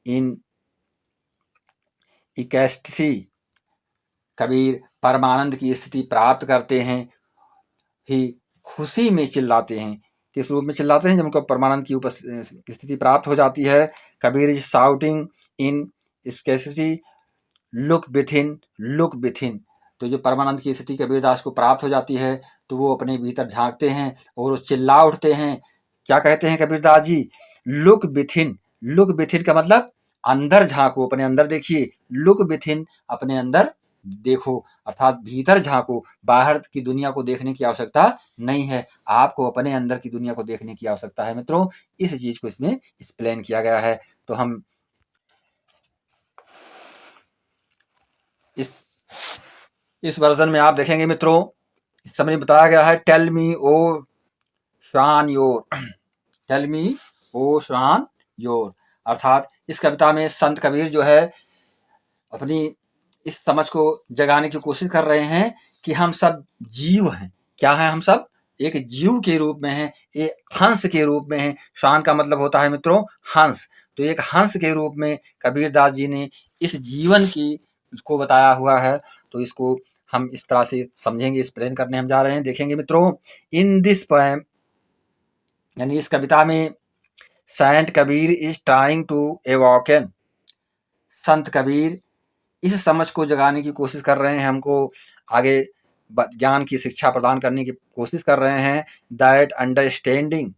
in ecstasy, Kabir परमानंद की स्थिति प्राप्त करते हैं ही खुशी में चिल्लाते हैं। किस रूप में चिल्लाते हैं? जब उनको परमानंद की स्थिति प्राप्त हो जाती है। Kabir is shouting in scarcity look within, look within, तो जो परमानंद की स्थिति कबीरदास को प्राप्त हो जाती है तो वो अपने भीतर झांकते हैं और वो चिल्ला उठते हैं। क्या कहते हैं कबीरदास जी? लुक विथिन, लुक विथिन का मतलब अंदर झांको, अपने अंदर देखिए। लुक विथिन, अपने अंदर देखो, अर्थात भीतर झांको, बाहर की दुनिया को देखने की आवश्यकता नहीं है, आपको अपने अंदर की दुनिया को देखने की आवश्यकता है मित्रों। इस चीज को इसमें एक्सप्लेन किया गया है। तो हम इस वर्जन में आप देखेंगे मित्रों, इस समय बताया गया है टेल मी ओ शान योर, टेल मी ओ शान योर, अर्थात इस कविता में संत कबीर जो है अपनी इस समझ को जगाने की कोशिश कर रहे हैं कि हम सब जीव हैं। क्या है? हम सब एक जीव के रूप में हैं, एक हंस के रूप में हैं। शान का मतलब होता है मित्रों हंस, तो एक हंस के रूप में कबीरदास जी ने इस जीवन की को बताया हुआ है। तो इसको हम इस तरह से समझेंगे, एक्सप्लेन करने हम जा रहे हैं। देखेंगे मित्रों, इन दिस पोएम, यानी इस कविता में saint Kabir is trying to awaken, संत कबीर इस समझ को जगाने की कोशिश कर रहे हैं, हमको आगे ज्ञान की शिक्षा प्रदान करने की कोशिश कर रहे हैं। दैट अंडरस्टैंडिंग,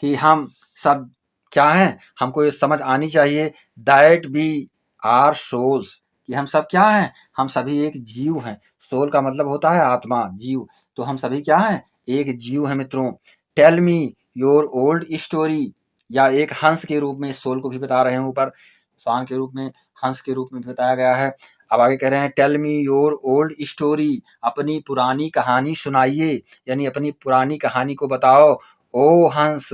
कि हम सब क्या हैं, हमको ये समझ आनी चाहिए। दैट वी आर सोल्स, कि हम सब क्या हैं, हम सभी एक जीव हैं। सोल का मतलब होता है आत्मा, जीव, तो हम सभी क्या हैं, एक जीव है मित्रों। Tell me your old story, या एक हंस के रूप में सोल को भी बता रहे हैं, ऊपर स्वान के रूप में, हंस के रूप में भी बताया गया है। अब आगे कह रहे हैं tell me your old story, अपनी पुरानी कहानी सुनाइए, यानी अपनी पुरानी कहानी को बताओ। ओ हंस,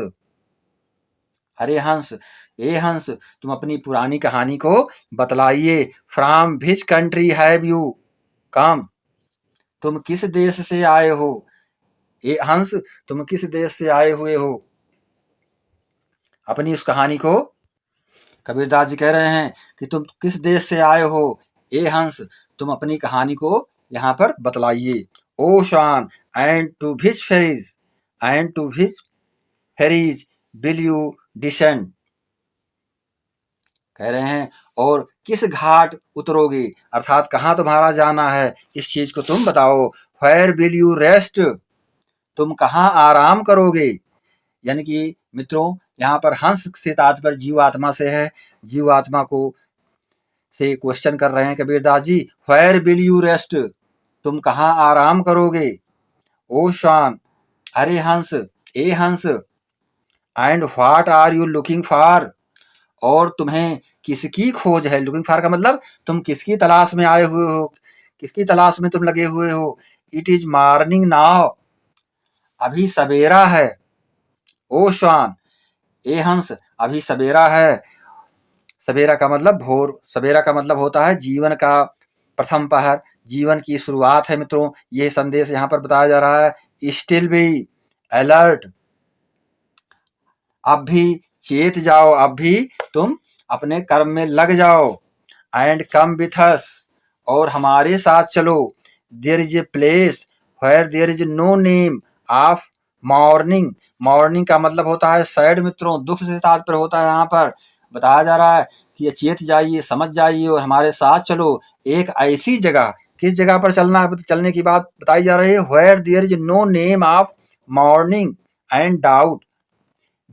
अरे हंस, ए हंस, तुम अपनी पुरानी कहानी को बतलाइए। From which country have you come, तुम किस देश से आए हो? ए हंस, तुम किस देश से आए हुए हो? अपनी उस कहानी को कबीरदास जी कह रहे हैं कि तुम किस देश से आए हो। ए हंस, तुम अपनी कहानी को यहाँ पर बतलाइए। O swan, and to which ferries, and to which ferries will you descend, कह रहे हैं और किस घाट उतरोगे, अर्थात कहाँ तुम्हारा जाना है, इस चीज को तुम बताओ। वेयर विल यू रेस्ट, तुम कहाँ आराम करोगे। यानी कि मित्रों यहाँ पर हंस से तात्पर्य जीव आत्मा से है। जीव आत्मा को से क्वेश्चन कर रहे हैं कबीरदास जी। वेयर विल यू रेस्ट, तुम कहाँ आराम करोगे। ओ श्वान, अरे हंस, ए हंस, and what are you looking for, और तुम्हें किसकी खोज है। लुकिंग फॉर का मतलब तुम किसकी तलाश में आए हुए हो, किसकी तलाश में तुम लगे हुए हो। इट इज मॉर्निंग नाउ, अभी सवेरा है। ओ श्वान, ए हंस, अभी सवेरा है। सवेरा का मतलब भोर, सवेरा का मतलब होता है जीवन का प्रथम पहर, जीवन की शुरुआत है मित्रों। यह संदेश यहाँ पर बताया जा रहा है। स्टिल बी अलर्ट, अब भी चेत जाओ, अब भी तुम अपने कर्म में लग जाओ। एंड कम विथ अस, और हमारे साथ चलो। There is a place where there is no name of morning. Morning का मतलब होता है सैड मित्रों, दुख से तात्पर्य होता है। यहाँ पर बताया जा रहा है कि ये चेत जाइए, समझ जाइए और हमारे साथ चलो एक ऐसी जगह। किस जगह पर चलना, चलने की बात बताई जा रही है। Where there is no name of morning and doubt,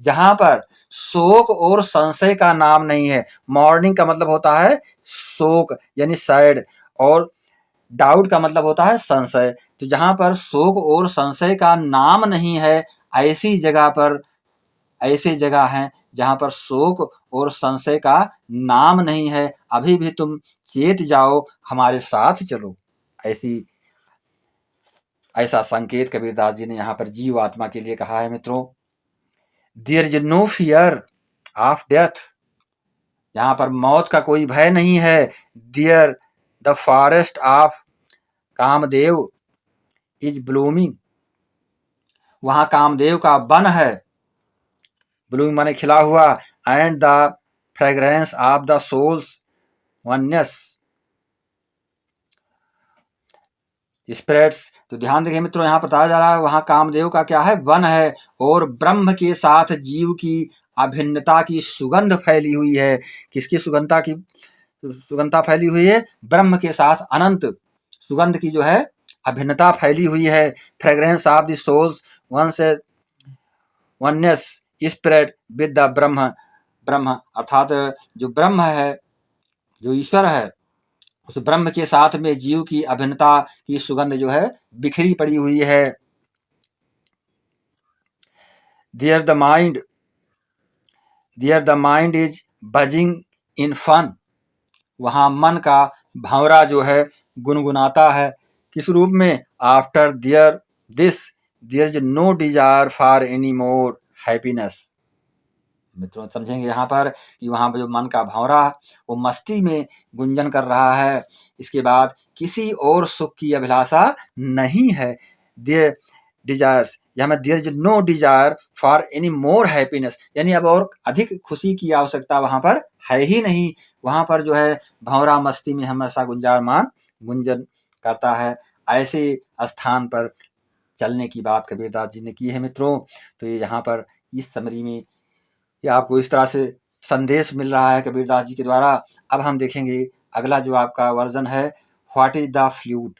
जहां पर शोक और संशय का नाम नहीं है। मॉर्निंग का मतलब होता है शोक यानी सैड, और डाउट का मतलब होता है संशय। तो जहां पर शोक और संशय का नाम नहीं है, ऐसी जगह पर, ऐसे जगह हैं जहां पर शोक और संशय का नाम नहीं है। अभी भी तुम चेत जाओ, हमारे साथ चलो। ऐसा संकेत कबीरदास जी ने यहाँ पर जीव आत्मा के लिए कहा है मित्रों। There is no fear of death, यहाँ पर मौत का कोई भय नहीं है। Dear the forest of Kamdev is blooming, वहां कामदेव का वन है। ब्लूमिंग माने खिला हुआ। And the fragrance of the soul's oneness spreads. तो ध्यान देखिए मित्रों, यहाँ बताया जा रहा है वहां कामदेव का क्या है, वन है, और ब्रह्म के साथ जीव की अभिन्नता की सुगंध फैली हुई है। किसकी सुगंधता की सुगंधता फैली हुई है? ब्रह्म के साथ अनंत सुगंध की जो है अभिन्नता फैली हुई है। Fragrance of the soul's oneness spread with the Brahma, ब्रह्म अर्थात जो ब्रह्म है, जो ईश्वर है, उस ब्रह्म के साथ में जीव की अभिन्नता की सुगंध जो है बिखरी पड़ी हुई है। There the mind is buzzing in fun, वहां मन का भंवरा जो है गुनगुनाता है। किस रूप में? After there is no desire for any more happiness. मित्रों समझेंगे यहाँ पर कि वहां पर जो मन का भंवरा वो मस्ती में गुंजन कर रहा है। इसके बाद किसी और सुख की अभिलाषा नहीं है। देयर डिजायर्स, यहाँ में there is no desire for any more happiness, यानी अब और अधिक खुशी की आवश्यकता वहां पर है ही नहीं। वहां पर जो है भंवरा मस्ती में हमेशा गुंजायमान गुंजन करता है। ऐसे स्थान पर चलने की बात कबीरदास जी ने की है मित्रों। तो ये यहाँ पर इस समरी में ये आपको इस तरह से संदेश मिल रहा है कबीरदास जी के द्वारा। अब हम देखेंगे अगला जो आपका वर्जन है, what is the flute.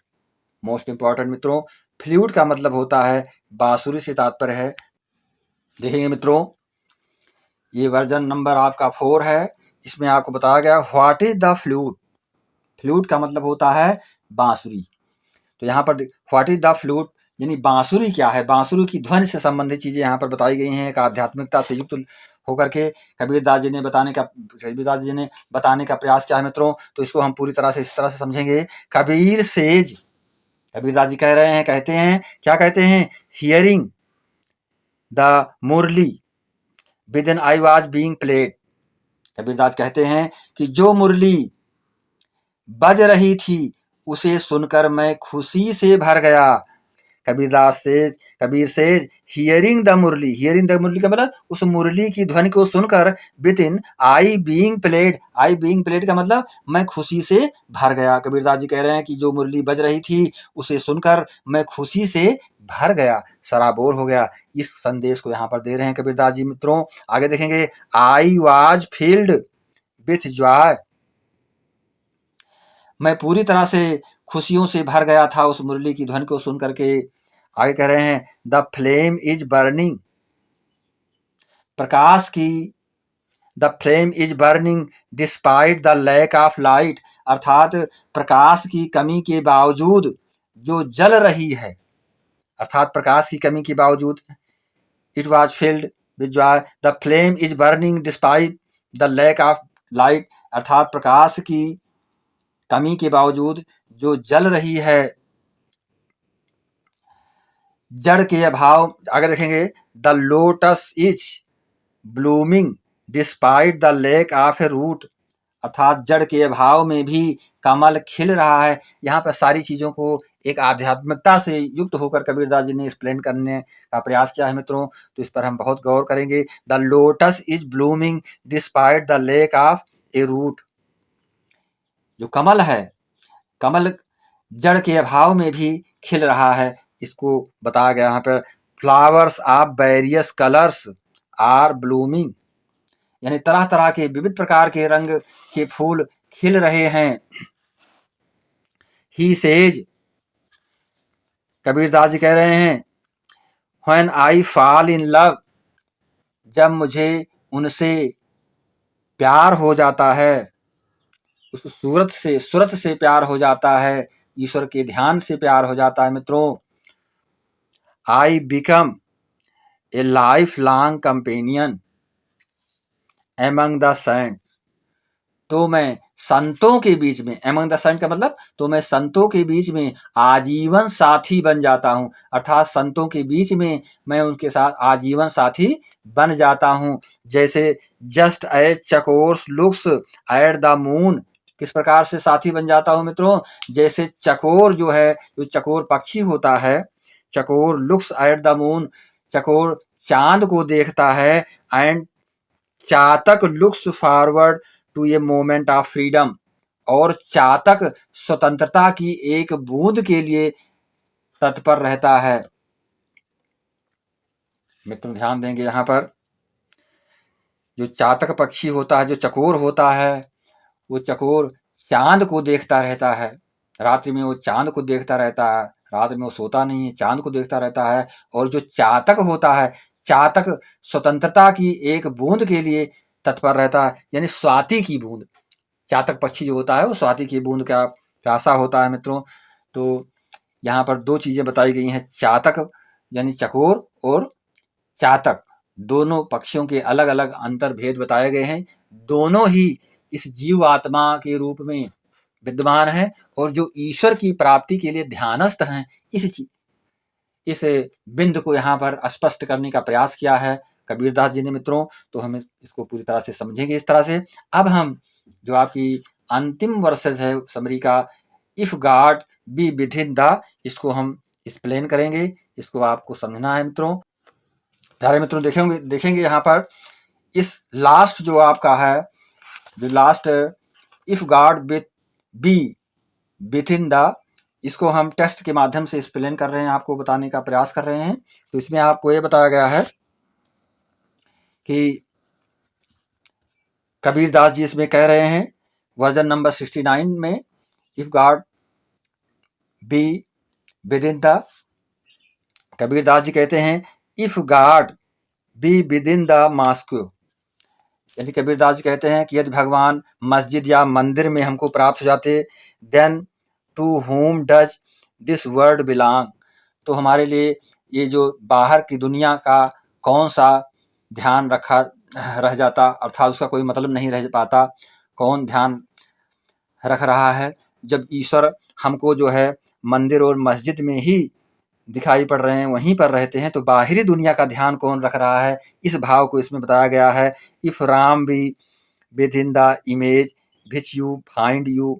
Most important मित्रों, फ्लूट का मतलब होता है बांसुरी से तात्पर्य है। देखेंगे मित्रों, ये वर्जन नंबर आपका 4 है। इसमें आपको बताया गया what is the flute. Flute का मतलब होता है बांसुरी। तो यहाँ पर व्हाट इज द फ्लूट यानी बांसुरी क्या है, बांसुरी की ध्वनि से संबंधित चीजें यहाँ पर बताई गई हैं। एक आध्यात्मिकता से युक्त होकर के कबीरदास जी ने बताने का प्रयास किया है मित्रों। तो इसको हम पूरी तरह से इस तरह से समझेंगे। कबीरदास जी कह रहे हैं, कहते हैं, क्या कहते हैं? Hearing the murli within I was being played. Kabirdas कहते हैं कि जो मुरली बज रही थी उसे सुनकर मैं खुशी से भर गया। Kabir says hearing the murali, hearing the murali का मतलब उस मुरली की ध्वनि को सुनकर within I being played का मतलब मैं खुशी से भर गया। कबीरदास जी कह रहे हैं कि जो मुरली बज रही थी उसे सुनकर मैं खुशी से भर गया, सराबोर हो गया। इस संदेश को यहाँ पर दे रहे हैं कबीरदास जी मित्रों। आगे देखेंगे, I was filled with Joy, मैं पूरी तरह से खुशियों से भर गया था उस मुरली की ध्वनि को सुन करके। आगे कह रहे हैं, द फ्लेम इज बर्निंग, प्रकाश की, the flame is burning despite the lack of light, अर्थात प्रकाश की कमी के बावजूद जो जल रही है, अर्थात प्रकाश की कमी के बावजूद। It was filled with joy, the flame is burning despite the lack of light, अर्थात प्रकाश की कमी के बावजूद जो जल रही है, जड़ के अभाव। आगे देखेंगे, the lotus is blooming despite the lack of a root, अर्थात जड़ के अभाव में भी कमल खिल रहा है। यहाँ पर सारी चीज़ों को एक आध्यात्मिकता से युक्त होकर कबीरदास जी ने एक्सप्लेन करने का प्रयास किया है मित्रों, तो इस पर हम बहुत गौर करेंगे। The lotus is blooming despite the lack of a root, जो कमल है, कमल जड़ के अभाव में भी खिल रहा है, इसको बताया गया यहाँ पर। Flowers of various colours are blooming, यानी तरह तरह के विविध प्रकार के रंग के फूल खिल रहे हैं। ही सेज, कबीरदास जी कह रहे हैं, when I fall in love, जब मुझे उनसे प्यार हो जाता है, उस सूरत से प्यार हो जाता है, ईश्वर के ध्यान से प्यार हो जाता है मित्रों। I become a life long companion among the saints, तो मैं संतों के बीच में, एमंग द सेंट का मतलब, तो मैं संतों के बीच में आजीवन साथी बन जाता हूँ, अर्थात संतों के बीच में मैं उनके साथ आजीवन साथी बन जाता हूँ। जैसे जस्ट एज चकोर लुक्स एट द मून, किस प्रकार से साथी बन जाता हूँ मित्रों, जैसे चकोर जो है, जो चकोर पक्षी होता है, चकोर लुक्स एट द मून, चकोर चांद को देखता है, and chatak looks forward to a moment of freedom, और चातक स्वतंत्रता की एक बूंद के लिए तत्पर रहता है। मित्र ध्यान देंगे यहाँ पर, जो चातक पक्षी होता है, जो चकोर होता है, वो चकोर चांद को देखता रहता है, रात्रि में वो चांद को देखता रहता है, रात में वो सोता नहीं है, चांद को देखता रहता है। और जो चातक होता है, चातक स्वतंत्रता की एक बूंद के लिए तत्पर रहता है, यानी स्वाति की बूंद। चातक पक्षी जो होता है वो स्वाति की बूंद का प्यासा होता है मित्रों। तो यहाँ पर दो चीजें बताई गई हैं, चातक यानी चकोर और चातक, दोनों पक्षियों के अलग अलग अंतर भेद बताए गए हैं। दोनों ही इस जीव आत्मा के रूप में विद्यमान है, और जो ईश्वर की प्राप्ति के लिए ध्यानस्थ हैं, इस बिंदु को यहाँ पर स्पष्ट करने का प्रयास किया है कबीरदास जी ने मित्रों। तो हम इसको पूरी तरह से समझेंगे इस तरह से। अब हम जो आपकी अंतिम वर्सेस है समरी का, if God be with in the, इसको हम एक्सप्लेन करेंगे, इसको आपको समझना है मित्रों। प्यारे मित्रों, देखेंगे यहाँ पर इस लास्ट जो आपका है, जो last if God be with in the, इसको हम टेस्ट के माध्यम से एक्सप्लेन कर रहे हैं, आपको बताने का प्रयास कर रहे हैं। तो इसमें आपको ये बताया गया है कि कबीरदास जी इसमें कह रहे हैं वर्जन नंबर 69 में, if God be with in the, Kabirdas ji कहते हैं if God be with in the mosque, यानी कबीरदास जी कहते हैं कि यदि भगवान मस्जिद या मंदिर में हमको प्राप्त हो जाते, then to whom does this world belong, तो हमारे लिए ये जो बाहर की दुनिया का कौन सा ध्यान रह जाता, अर्थात उसका कोई मतलब नहीं रह पाता। कौन ध्यान रख रहा है जब ईश्वर हमको जो है मंदिर और मस्जिद में ही दिखाई पड़ रहे हैं, वहीं पर रहते हैं, तो बाहरी दुनिया का ध्यान कौन रख रहा है, इस भाव को इसमें बताया गया है। If Ram be with in the image which you find you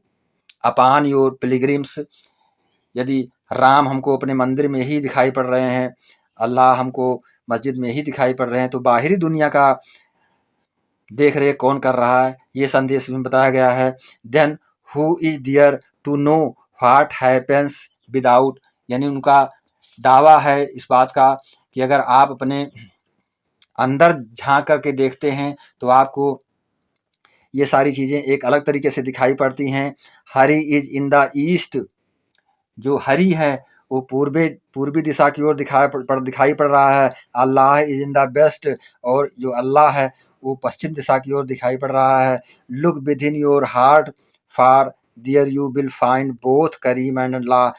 upon your pilgrims, यदि राम हमको अपने मंदिर में ही दिखाई पड़ रहे हैं, अल्लाह हमको मस्जिद में ही दिखाई पड़ रहे हैं, तो बाहरी दुनिया का देख रेख कौन कर रहा है, ये संदेश में बताया गया है। Then who is there to know what happens without, यानी उनका दावा है इस बात का कि अगर आप अपने अंदर झांक करके देखते हैं तो आपको ये सारी चीज़ें एक अलग तरीके से दिखाई पड़ती हैं। Hari is in the east, जो हरि है वो पूर्वी दिशा की ओर दिखाई पड़ रहा है। अल्लाह इज इन द वेस्ट, और जो अल्लाह है वो पश्चिम दिशा की ओर दिखाई पड़ रहा है। Look within your heart for there you will find both Karim and Allah,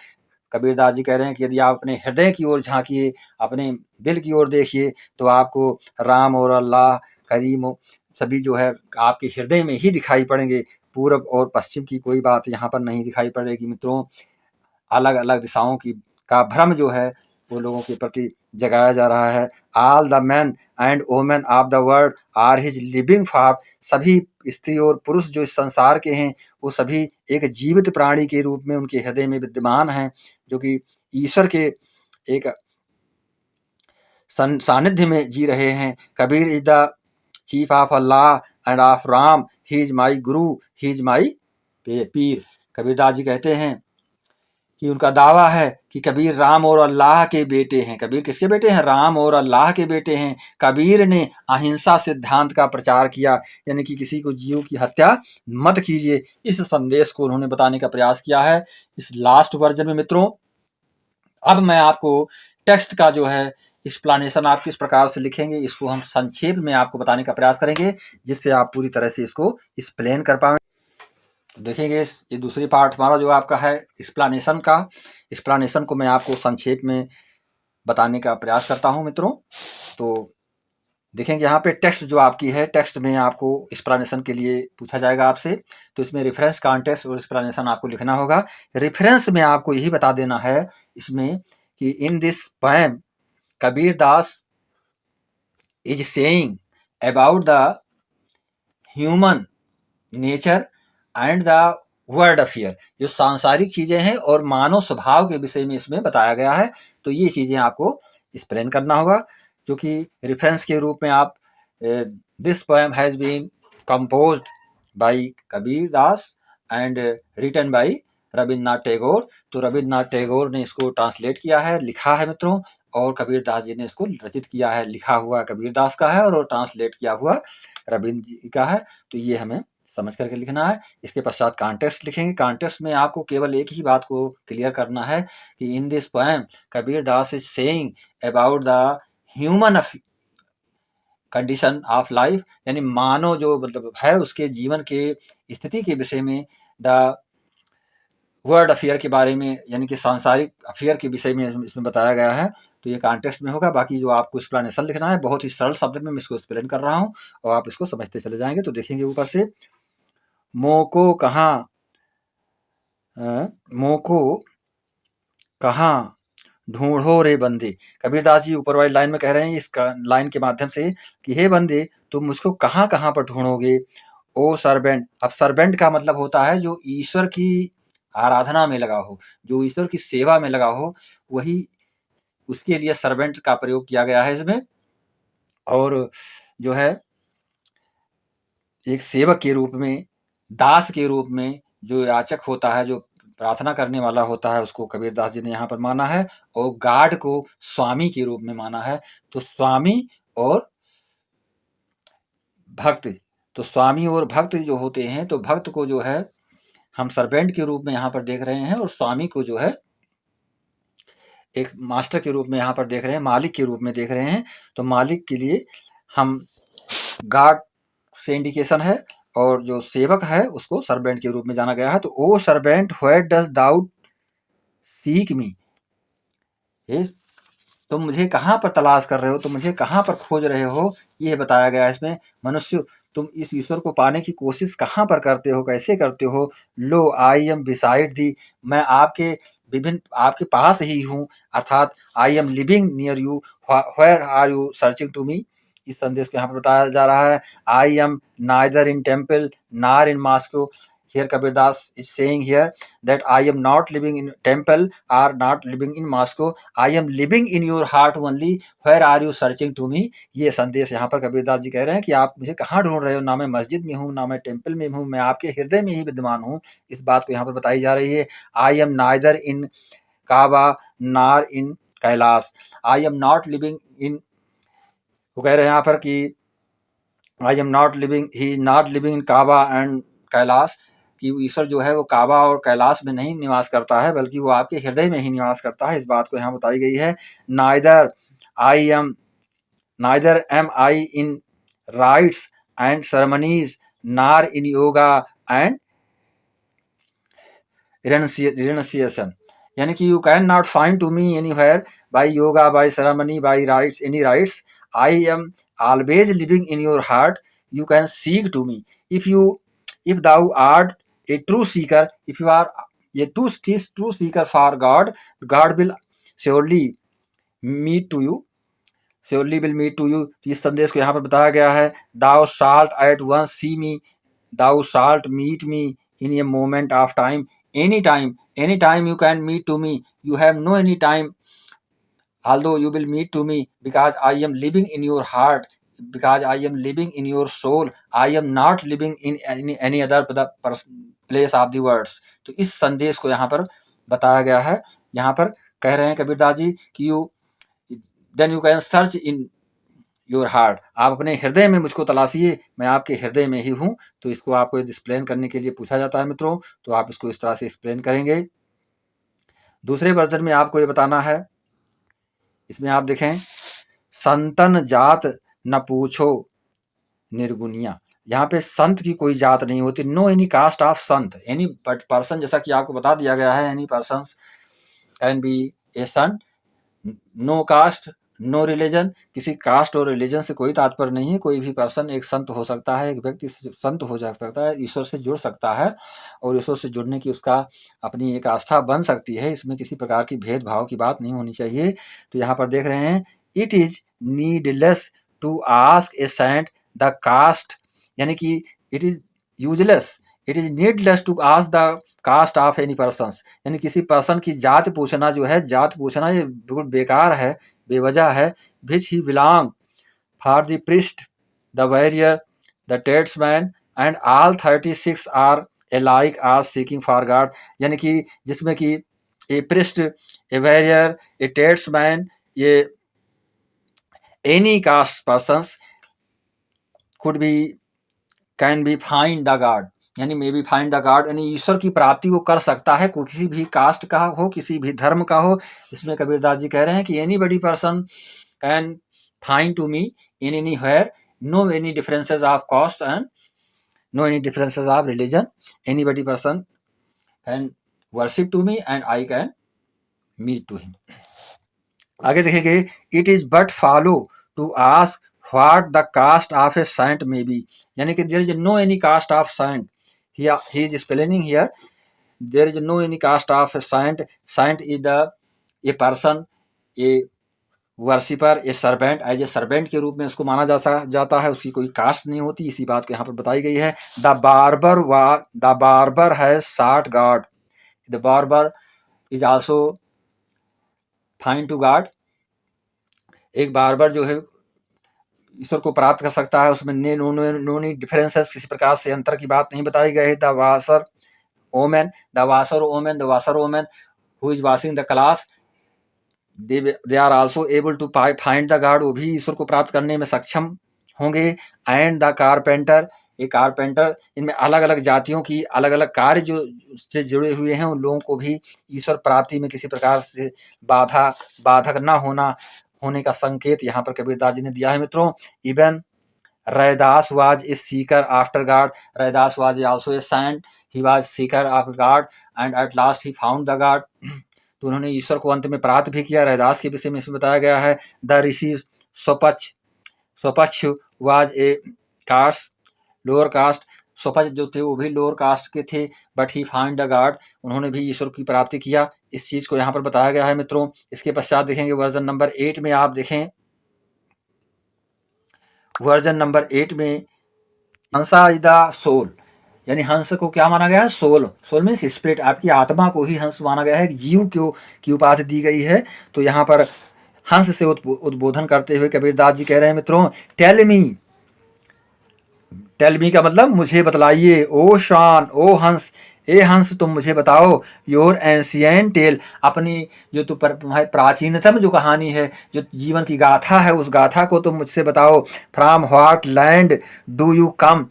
Kabirdas ji कह रहे हैं कि यदि आप अपने हृदय की ओर झांकिए, अपने दिल की ओर देखिए, तो आपको राम और अल्लाह, करीम सभी जो है आपके हृदय में ही दिखाई पड़ेंगे। पूर्व और पश्चिम की कोई बात यहाँ पर नहीं दिखाई पड़ेगी मित्रों। अलग अलग दिशाओं की का भ्रम जो है वो लोगों के प्रति जगाया जा रहा है। All the man and women of the world are his living form. सभी स्त्री और पुरुष जो इस संसार के हैं वो सभी एक जीवित प्राणी के रूप में उनके हृदय में विद्यमान हैं, जो कि ईश्वर के एक सानिध्य में जी रहे हैं। Kabir is the chief of Allah end of Ram, he is my Guru, he is my पीर। कबीरदास जी कहते हैं कि उनका दावा है कि कबीर राम और अल्लाह के बेटे हैं। कबीर किसके बेटे हैं? राम और अल्लाह के बेटे हैं। कबीर ने अहिंसा सिद्धांत का प्रचार किया, यानी कि किसी को जीव की हत्या मत कीजिए, इस संदेश को उन्होंने बताने का प्रयास किया है इस लास्ट वर्जन में मित्रों। अब मैं आपको टेक्स्ट का जो है एक्सप्लेनेशन आप किस प्रकार से लिखेंगे इसको हम संक्षेप में आपको बताने का प्रयास करेंगे, जिससे आप पूरी तरह से इसको एक्सप्लेन कर पाएंगे। देखेंगे ये दूसरी पार्ट हमारा जो आपका है एक्सप्लेनेशन का। एक्सप्लेनेशन को मैं आपको संक्षेप में बताने का प्रयास करता हूं मित्रों। तो देखेंगे यहाँ पे टेक्स्ट जो आपकी है, टेक्स्ट में आपको एक्सप्लेनेशन के लिए पूछा जाएगा आपसे, तो इसमें रेफरेंस, कॉन्टेक्स्ट और एक्सप्लेनेशन आपको लिखना होगा। रेफरेंस में आपको यही बता देना है इसमें कि इन this poem Kabir Das is saying about the human nature and the world affair. जो सांसारिक चीजें हैं और मानव स्वभाव के विषय में इसमें बताया गया है, तो ये चीजें आपको एक्सप्लेन करना होगा, जो कि रेफरेंस के रूप में आप this poem has been composed by Kabir Das and written by Rabindranath Tagore. तो रविन्द्रनाथ टैगोर ने इसको ट्रांसलेट किया है, लिखा है मित्रों, और कबीर दास जी ने इसको रचित किया है। लिखा हुआ कबीर दास का है और ट्रांसलेट किया हुआ रविन्द्र जी का है। तो ये हमें समझ करके लिखना है। इसके पश्चात कॉन्टेक्स्ट लिखेंगे। कॉन्टेक्स्ट में आपको केवल एक ही बात को क्लियर करना है कि इन this poem Kabir Das is saying about the human condition of life, यानी मानव जो मतलब है उसके जीवन के स्थिति के विषय में, द वर्ल्ड अफेयर के बारे में, यानी कि सांसारिक अफेयर के विषय में इसमें बताया गया है। तो ये कॉन्टेक्स्ट में होगा। बाकी जो आपको एक्सप्लेनेशन लिखना है बहुत ही सरल शब्द में मैं इसको एक्सप्लेन कर रहा हूँ और आप इसको समझते चले जाएंगे। तो देखेंगे ऊपर से, मोको कहाँ ढूंढो रे बंदे। कबीरदास जी ऊपर वाली लाइन में कह रहे हैं इस लाइन के माध्यम से कि हे बंदे तुम मुझको कहाँ कहाँ पर ढूंढोगे। ओ सर्वेंट, अब सर्वेंट का मतलब होता है जो ईश्वर की आराधना में लगा हो, जो ईश्वर की सेवा में लगा हो, वही उसके लिए सर्वेंट का प्रयोग किया गया है इसमें। और जो है एक सेवक के रूप में, दास के रूप में जो याचक होता है, जो प्रार्थना करने वाला होता है, उसको कबीरदास जी ने यहाँ पर माना है। और गॉड को स्वामी के रूप में माना है। तो स्वामी और भक्त, तो स्वामी और भक्त जो होते हैं, तो भक्त को जो है हम सर्वेंट के रूप में यहाँ पर देख रहे हैं, और स्वामी को जो है एक मास्टर के रूप में यहाँ पर देख रहे हैं, मालिक के रूप में देख रहे हैं। तो मालिक के लिए हम गॉड से इंडिकेशन है, और जो सेवक है उसको सर्वेंट के रूप में जाना गया है। तो O servant where dost thou seek me, तुम मुझे कहाँ पर तलाश कर रहे हो, तुम मुझे कहाँ पर खोज रहे हो, ये बताया गया है इसमें। मनुष्य तुम इस ईश्वर को पाने की कोशिश कहाँ पर करते हो, कैसे करते हो। लो आई एम बिसाइड दी, मैं आपके पास ही हूँ, अर्थात I am living near you, where are you searching to me. इस संदेश को यहाँ पर बताया जा रहा है। I am neither in temple nor in mosque. Here Kabirdas is saying here that I am not living in temple or not living in Moscow. I am living in your heart only. Where are you searching to me? ये संदेश यहाँ पर कबीरदास जी कह रहे हैं कि आप मुझे कहाँ ढूंढ रहे हो। ना मैं मस्जिद में हूँ, ना मैं टेम्पल में हूँ, मैं आपके हृदय में ही विद्यमान हूँ। इस बात को यहाँ पर बताई जा रही है। I am neither in Kaaba nor in Kailash. I am not living in, वो कह रहे हैं यहाँ पर कि I am not living, he not living in Kaaba and Kailash, कि ईश्वर जो है वो काबा और कैलाश में नहीं निवास करता है, बल्कि वो आपके हृदय में ही निवास करता है। इस बात को यहाँ बताई गई है। Neither am I in rites and ceremonies nor in yoga and renunciation, यानी कि you can not find to me anywhere by yoga, by ceremony, by rites, any rites. I am always living in your heart, you can seek to me. If thou art a true seeker, if you are a true seeker for God, God will surely meet to you, surely will meet to you। इस संदेश को यहाँ पर बताया गया है, thou shalt at once see me, thou shalt meet me in a moment of time, anytime you can meet to me, you have no any time, although you will meet to me, because I am living in your heart, because I am living in your soul, I am not living in any other place of the words। तो इस संदेश को यहाँ पर बताया गया है। यहाँ पर कह रहे हैं कबीरदास जी कि then you can search in your heart, आप अपने हृदय में मुझको तलाशिए, मैं आपके हृदय में ही हूँ। तो इसको आपको एक्सप्लेन करने के लिए पूछा जाता है मित्रों, तो आप इसको इस तरह से एक्सप्लेन करेंगे। दूसरे वर्जन में आपको ये बताना है, इसमें आप देखें, संतन जात न पूछो निर्गुनिया। यहाँ पे संत की कोई जात नहीं होती, no any caste of Sant, any person, जैसा कि आपको बता दिया गया है, any person can be A Sant, no cast no religion, किसी कास्ट और रिलीजन से कोई तात्पर्य नहीं है, कोई भी पर्सन एक संत हो सकता है, एक व्यक्ति संत हो जा सकता है, ईश्वर से जुड़ सकता है और ईश्वर से जुड़ने की उसका अपनी एक आस्था बन सकती है, इसमें किसी प्रकार की भेदभाव की बात नहीं होनी चाहिए। तो यहाँ पर देख रहे हैं, it is needless to ask a saint the caste, यानी कि it is useless, it is needless to ask the caste of any person, यानी किसी पर्सन की जात पूछना जो है, जात पूछना ये बिल्कुल बेकार है, बेवजह है। Which he belong for the priest, the warrior, the statesman and all 36 are alike are seeking for God, यानी कि जिसमें कि ए प्रिस्ट, ए वैरियर, ए टेट्समैन, ये any caste persons could be can be find the God, यानी may be find the God, यानी ईश्वर की प्राप्ति वो कर सकता है, कोई किसी भी कास्ट का हो, किसी भी धर्म का हो। इसमें कबीरदास जी कह रहे हैं कि anybody person can find to me in anywhere, no any differences of caste and no any differences of religion, anybody person can worship to me and I can meet to him. आगे देखेंगे, it is but follow to ask what the caste of a saint may be, यानी कि there is no any caste of saint, he is explaining here, there is no any caste of a saint, saint is a person, a worshipper, a servant, as a servant के रूप में उसको माना जाता है, उसकी कोई कास्ट नहीं होती, इसी बात को यहाँ पर बताई गई है। the barber has sought God, the barber is also find to God, एक बार्बर जो है ईश्वर को प्राप्त कर सकता है, उसमें नो डिफरेंसेस, किसी प्रकार से अंतर की बात नहीं बताई गई है। The washer women who is washing the cloth, they are also able to find the God, वो भी ईश्वर को प्राप्त करने में सक्षम होंगे। And the carpenter, a carpenter, इनमें अलग अलग जातियों की अलग अलग कार्य जो से जुड़े हुए हैं, उन लोगों को भी ईश्वर प्राप्ति में किसी प्रकार से बाधक न होने का संकेत यहाँ पर कबीरदास जी ने दिया है मित्रों। Even Raidas was a seeker after God, Raidas was also a saint, he was seeker of God and at last he found the God, तो उन्होंने ईश्वर को अंत में प्राप्त भी किया। रैदास के विषय में इसमें बताया गया है, the rishi Swapaksha was a caste, lower caste, Swapaksha जो थे वो भी लोअर कास्ट के थे, but he found the God, उन्होंने भी ईश्वर की प्राप्ति किया। इस चीज को यहाँ पर बताया गया है मित्रों। इसके पश्चात देखेंगे वर्जन नंबर 8 में, आप देखें वर्जन नंबर 8 में, हंसा इज द सोल, यानी हंस को क्या माना गया है, सोल मीन्स स्पिरिट, आपकी आत्मा को ही हंस माना गया है, जीव की उपाधि दी गई है। तो यहाँ पर हंस से उद्बोधन करते हुए कबीरदास जी कह रहे हैं मित्रों, टेल मी का मतलब मुझे बतलाइए, ओ शान, ओ हंस, ए हंस तुम मुझे बताओ, योर एंशियंट टेल, अपनी जो तुम्हारी प्राचीनतम जो कहानी है, जो जीवन की गाथा है, उस गाथा को तुम मुझसे बताओ। From what land do you come,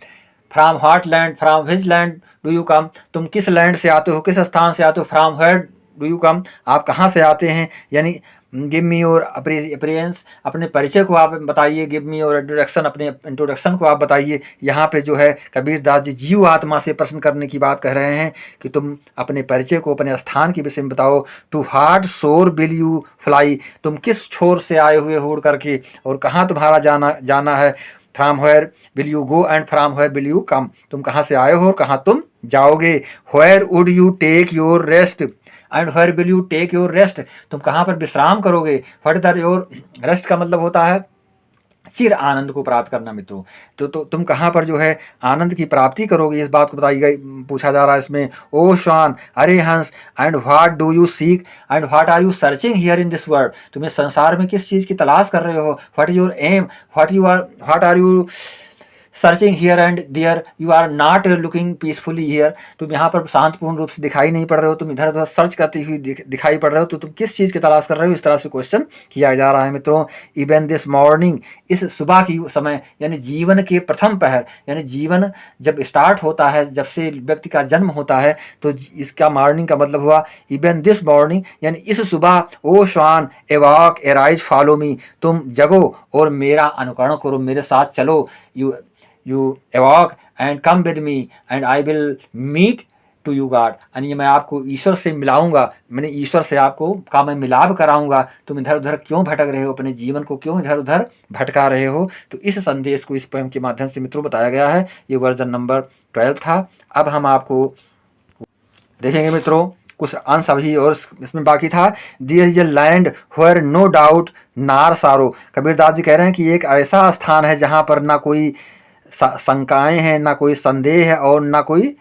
from what land, from which land do you come, तुम किस लैंड से आते हो, किस स्थान से आते हो। From where do you come, आप कहाँ से आते हैं, यानी गिव मी योर अपीयरेंस, अपने परिचय को आप बताइए। गिव मी योर इंट्रोडक्शन, अपने इंट्रोडक्शन को आप बताइए। यहाँ पे जो है कबीर दास जी जीव आत्मा से प्रश्न करने की बात कह रहे हैं कि तुम अपने परिचय को, अपने स्थान के विषय में बताओ। टू हार्ट शोर विल यू फ्लाई, तुम किस छोर से आए हुए हो उड़ करके, और कहाँ तुम्हारा जाना है। From where will you go and from where will you come, तुम कहाँ से आए हो और कहाँ तुम जाओगे। Where would you take your rest and where will you take your rest, तुम कहाँ पर विश्राम करोगे। व्हाट इज योर रेस्ट का मतलब होता है चिर आनंद को प्राप्त करना मित्रों। तो तुम कहाँ पर जो है आनंद की प्राप्ति करोगे, इस बात को बताई गई, पूछा जा रहा है इसमें। ओ श्वान, अरे हंस, and what do you seek and what are you searching here in this world, तुम्हें संसार में किस चीज की तलाश कर रहे हो। What is your aim, what are you searching here and there, you are not looking peacefully here, तुम यहाँ पर शांतपूर्ण रूप से दिखाई नहीं पड़ रहे हो, तुम इधर उधर सर्च करती हुई दिखाई पड़ रहे हो, तो तुम किस चीज़ की तलाश कर रहे हो, इस तरह से क्वेश्चन किया जा रहा है मित्रों। इवन दिस मॉर्निंग, इस सुबह की समय यानी जीवन के प्रथम पहर, यानी जीवन जब स्टार्ट होता है, जब से व्यक्ति का जन्म होता है, तो इसका मॉर्निंग का मतलब हुआ इवन दिस मॉर्निंग, यानी इस सुबह। ओ श्वान एवॉक एराइज फॉलो मी, तुम जगो और मेरा अनुकरण करो, मेरे साथ चलो। You awake and come with me and I will meet to you God, यानी मैं आपको ईश्वर से मिलाऊंगा, मैंने ईश्वर से आपको का मैं मिलाप कराऊंगा। तुम इधर उधर क्यों भटक रहे हो, अपने जीवन को क्यों इधर उधर भटका रहे हो। तो इस संदेश को इस पोएम के माध्यम से मित्रों बताया गया है। ये वर्जन नंबर 12 था। अब हम आपको देखेंगे मित्रों कुछ अंश अभी और इसमें बाकी था। There is a land where no doubt nor sorrow, Kabirdas ji कह रहे हैं कि एक ऐसा स्थान है जहाँ पर ना कोई शंकाएं हैं, ना कोई संदेह है और ना कोई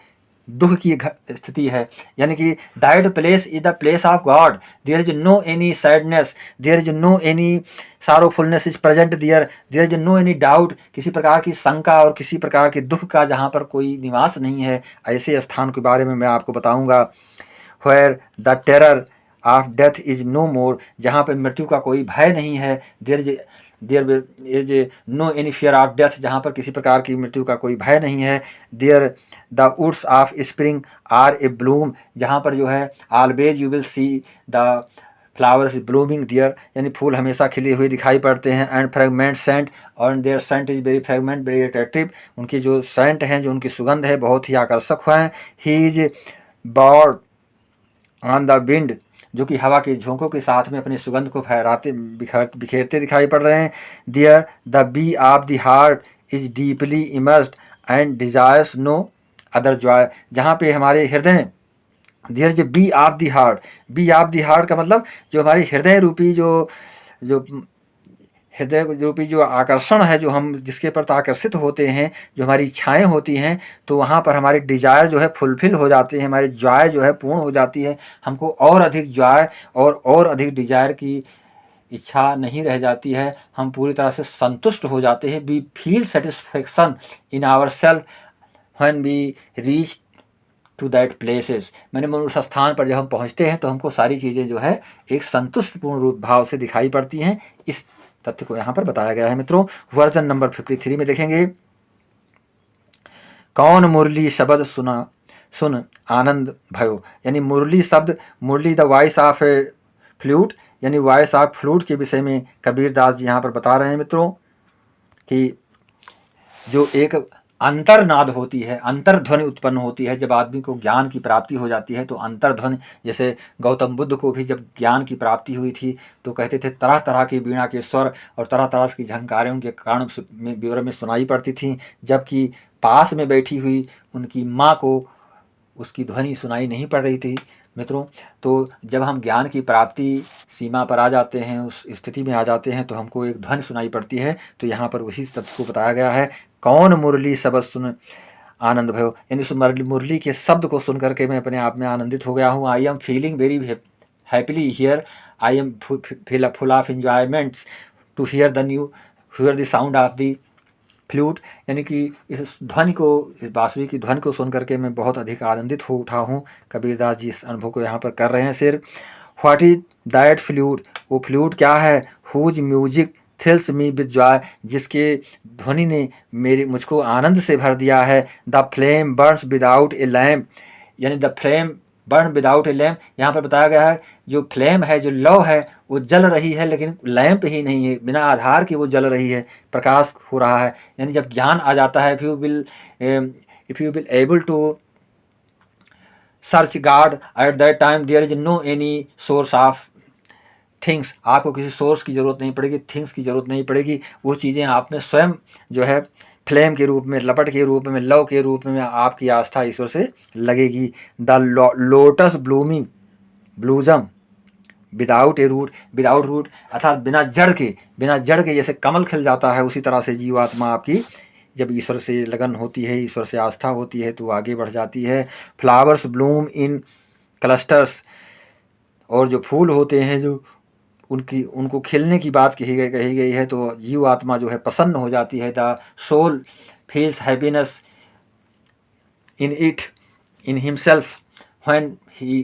दुख की स्थिति है। यानी कि that place is the place of God, there is no any sadness, there is no any sorrowfulness is present there, there is no any doubt, किसी प्रकार की शंका और किसी प्रकार के दुख का जहाँ पर कोई निवास नहीं है, ऐसे स्थान के बारे में मैं आपको बताऊंगा। Where the terror of death is no more, जहाँ पर मृत्यु का कोई भय नहीं है। There is no any fear of death, जहाँ पर किसी प्रकार की मृत्यु का कोई भय नहीं है। There the woods of spring are a bloom, जहाँ पर जो है always you will see the flowers blooming there, यानी फूल हमेशा खिले हुए दिखाई पड़ते हैं। एंड फ्रेगमेंट सेंट, और their scent is very fragrant very attractive, उनकी जो सेंट हैं, जो उनकी सुगंध है, बहुत ही आकर्षक है। He is borne on the wind, जो कि हवा के झोंकों के साथ में अपनी सुगंध को फहराते बिखेरते दिखाई पड़ रहे हैं। Dear the bee of the heart is deeply immersed and desires no other joy, जहाँ पे हमारे हृदय, डियर जो bee of the heart, bee of the heart का मतलब जो हमारी हृदय रूपी जो हृदय रूपी जो आकर्षण है, जो हम जिसके प्रति आकर्षित होते हैं, जो हमारी इच्छाएं होती हैं, तो वहाँ पर हमारी डिजायर जो है फुलफिल हो जाती है, हमारी जॉय जो है पूर्ण हो जाती है। हमको और अधिक जॉय और अधिक डिजायर की इच्छा नहीं रह जाती है, हम पूरी तरह से संतुष्ट हो जाते हैं। We feel satisfaction in our self when we reach to that places, मैंने उस स्थान पर जब हम पहुँचते हैं तो हमको सारी चीज़ें जो है एक संतुष्टपूर्ण रूप भाव से दिखाई पड़ती हैं। इस तथ्य को यहाँ पर बताया गया है मित्रों। वर्जन नंबर 53 में देखेंगे। कौन मुरली शब्द सुन आनंद भयो, यानी मुरली शब्द, murali the voice of a flute, यानी वॉइस ऑफ फ्लूट के विषय में कबीरदास जी यहाँ पर बता रहे हैं मित्रों कि जो एक अंतर्नाद होती है, अंतर्ध्वनि उत्पन्न होती है जब आदमी को ज्ञान की प्राप्ति हो जाती है। तो अंतर्ध्वनि, जैसे गौतम बुद्ध को भी जब ज्ञान की प्राप्ति हुई थी तो कहते थे तरह तरह की वीणा के स्वर और तरह तरह की झंकारें उनके कान में ब्योरे में सुनाई पड़ती थीं, जबकि पास में बैठी हुई उनकी माँ को उसकी ध्वनि सुनाई नहीं पड़ रही थी मित्रों। तो जब हम ज्ञान की प्राप्ति सीमा पर आ जाते हैं, उस स्थिति में आ जाते हैं, तो हमको एक ध्वनि सुनाई पड़ती है। तो यहाँ पर उसी तथ्य को बताया गया है। कौन मुरली शब्द सुन आनंद भयो, यानी उस मुरली के शब्द को सुन करके मैं अपने आप में आनंदित हो गया हूँ। I am feeling very happily here, I am full of enjoyments to hear the sound of the flute, यानी कि इस ध्वनि को, इस बांसुरी की ध्वनि को सुन करके मैं बहुत अधिक आनंदित हो उठा हूँ। कबीरदास जी इस अनुभव को यहाँ पर कर रहे हैं सिर। व्हाट इज दैट फ्लूट, वो फ्लूट क्या है। Whose music thrills me with joy, जिसके ध्वनि ने मुझको आनंद से भर दिया है। The flame burns without a lamp, यानी the flame burn without a lamp. यहाँ पर बताया गया है जो फ्लेम है, जो लौ है, वो जल रही है लेकिन लैंप ही नहीं है, बिना आधार के वो जल रही है, प्रकाश हो रहा है। यानी जब ज्ञान आ जाता है, if you will able to search God at that time there is no any source of things. आपको किसी सोर्स की ज़रूरत नहीं पड़ेगी, थिंग्स की ज़रूरत नहीं पड़ेगी। वो चीज़ें आप में स्वयं जो है फ्लेम के रूप में, लपट के रूप में, लव के रूप में आपकी आस्था ईश्वर से लगेगी। The lotus blooming blossom without a root, without root अर्थात बिना जड़ के, बिना जड़ के जैसे कमल खिल जाता है, उसी तरह से जीवात्मा आपकी जब ईश्वर से लगन होती है, ईश्वर से आस्था होती है, तो आगे बढ़ जाती है। फ्लावर्स ब्लूम इन क्लस्टर्स, और जो फूल होते हैं जो उनको खिलने की बात कही गई है, तो जीव आत्मा जो है प्रसन्न हो जाती है। The soul feels happiness in himself when he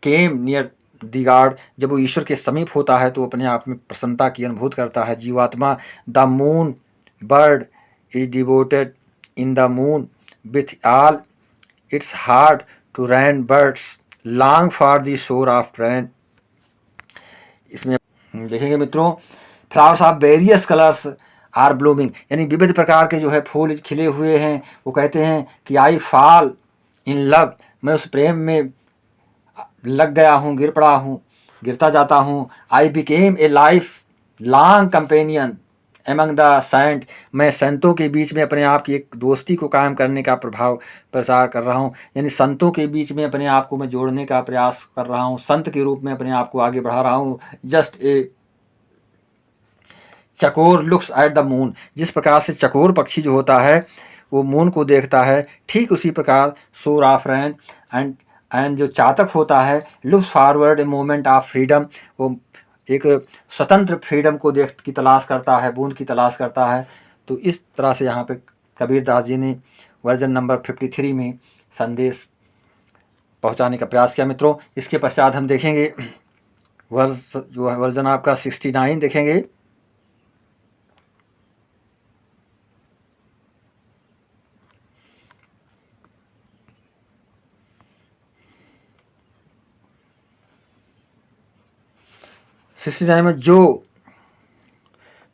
came near the God. जब वो ईश्वर के समीप होता है तो अपने आप में प्रसन्नता की अनुभूत करता है जीवात्मा। The moon bird is devoted in the moon with all its heart to rain birds long for the shower of rain. इसमें देखेंगे मित्रों, flowers of various colours are blooming, यानी विविध प्रकार के जो है फूल खिले हुए हैं। वो कहते हैं कि आई फॉल इन लव, मैं उस प्रेम में लग गया हूँ, गिर पड़ा हूँ, गिरता जाता हूँ। I became a life long companion among the saint, मैं संतों के बीच में अपने आप की एक दोस्ती को कायम करने का प्रसार कर रहा हूँ। यानी संतों के बीच में अपने आप को मैं जोड़ने का प्रयास कर रहा हूँ, संत के रूप में अपने आप को आगे बढ़ा रहा हूँ। जस्ट ए चकोर लुक्स एट द मून, जिस प्रकार से चकोर पक्षी जो होता है वो मून को देखता है, ठीक उसी प्रकार सोर ऑफ रैन एंड जो चातक होता है looks forward A moment of freedom, वो एक स्वतंत्र फ्रीडम को की तलाश करता है, बूंद की तलाश करता है। तो इस तरह से यहाँ पे कबीर दास जी ने वर्जन नंबर 53 में संदेश पहुँचाने का प्रयास किया। मित्रों, इसके पश्चात हम देखेंगे जो है वर्जन आपका 69 देखेंगे। में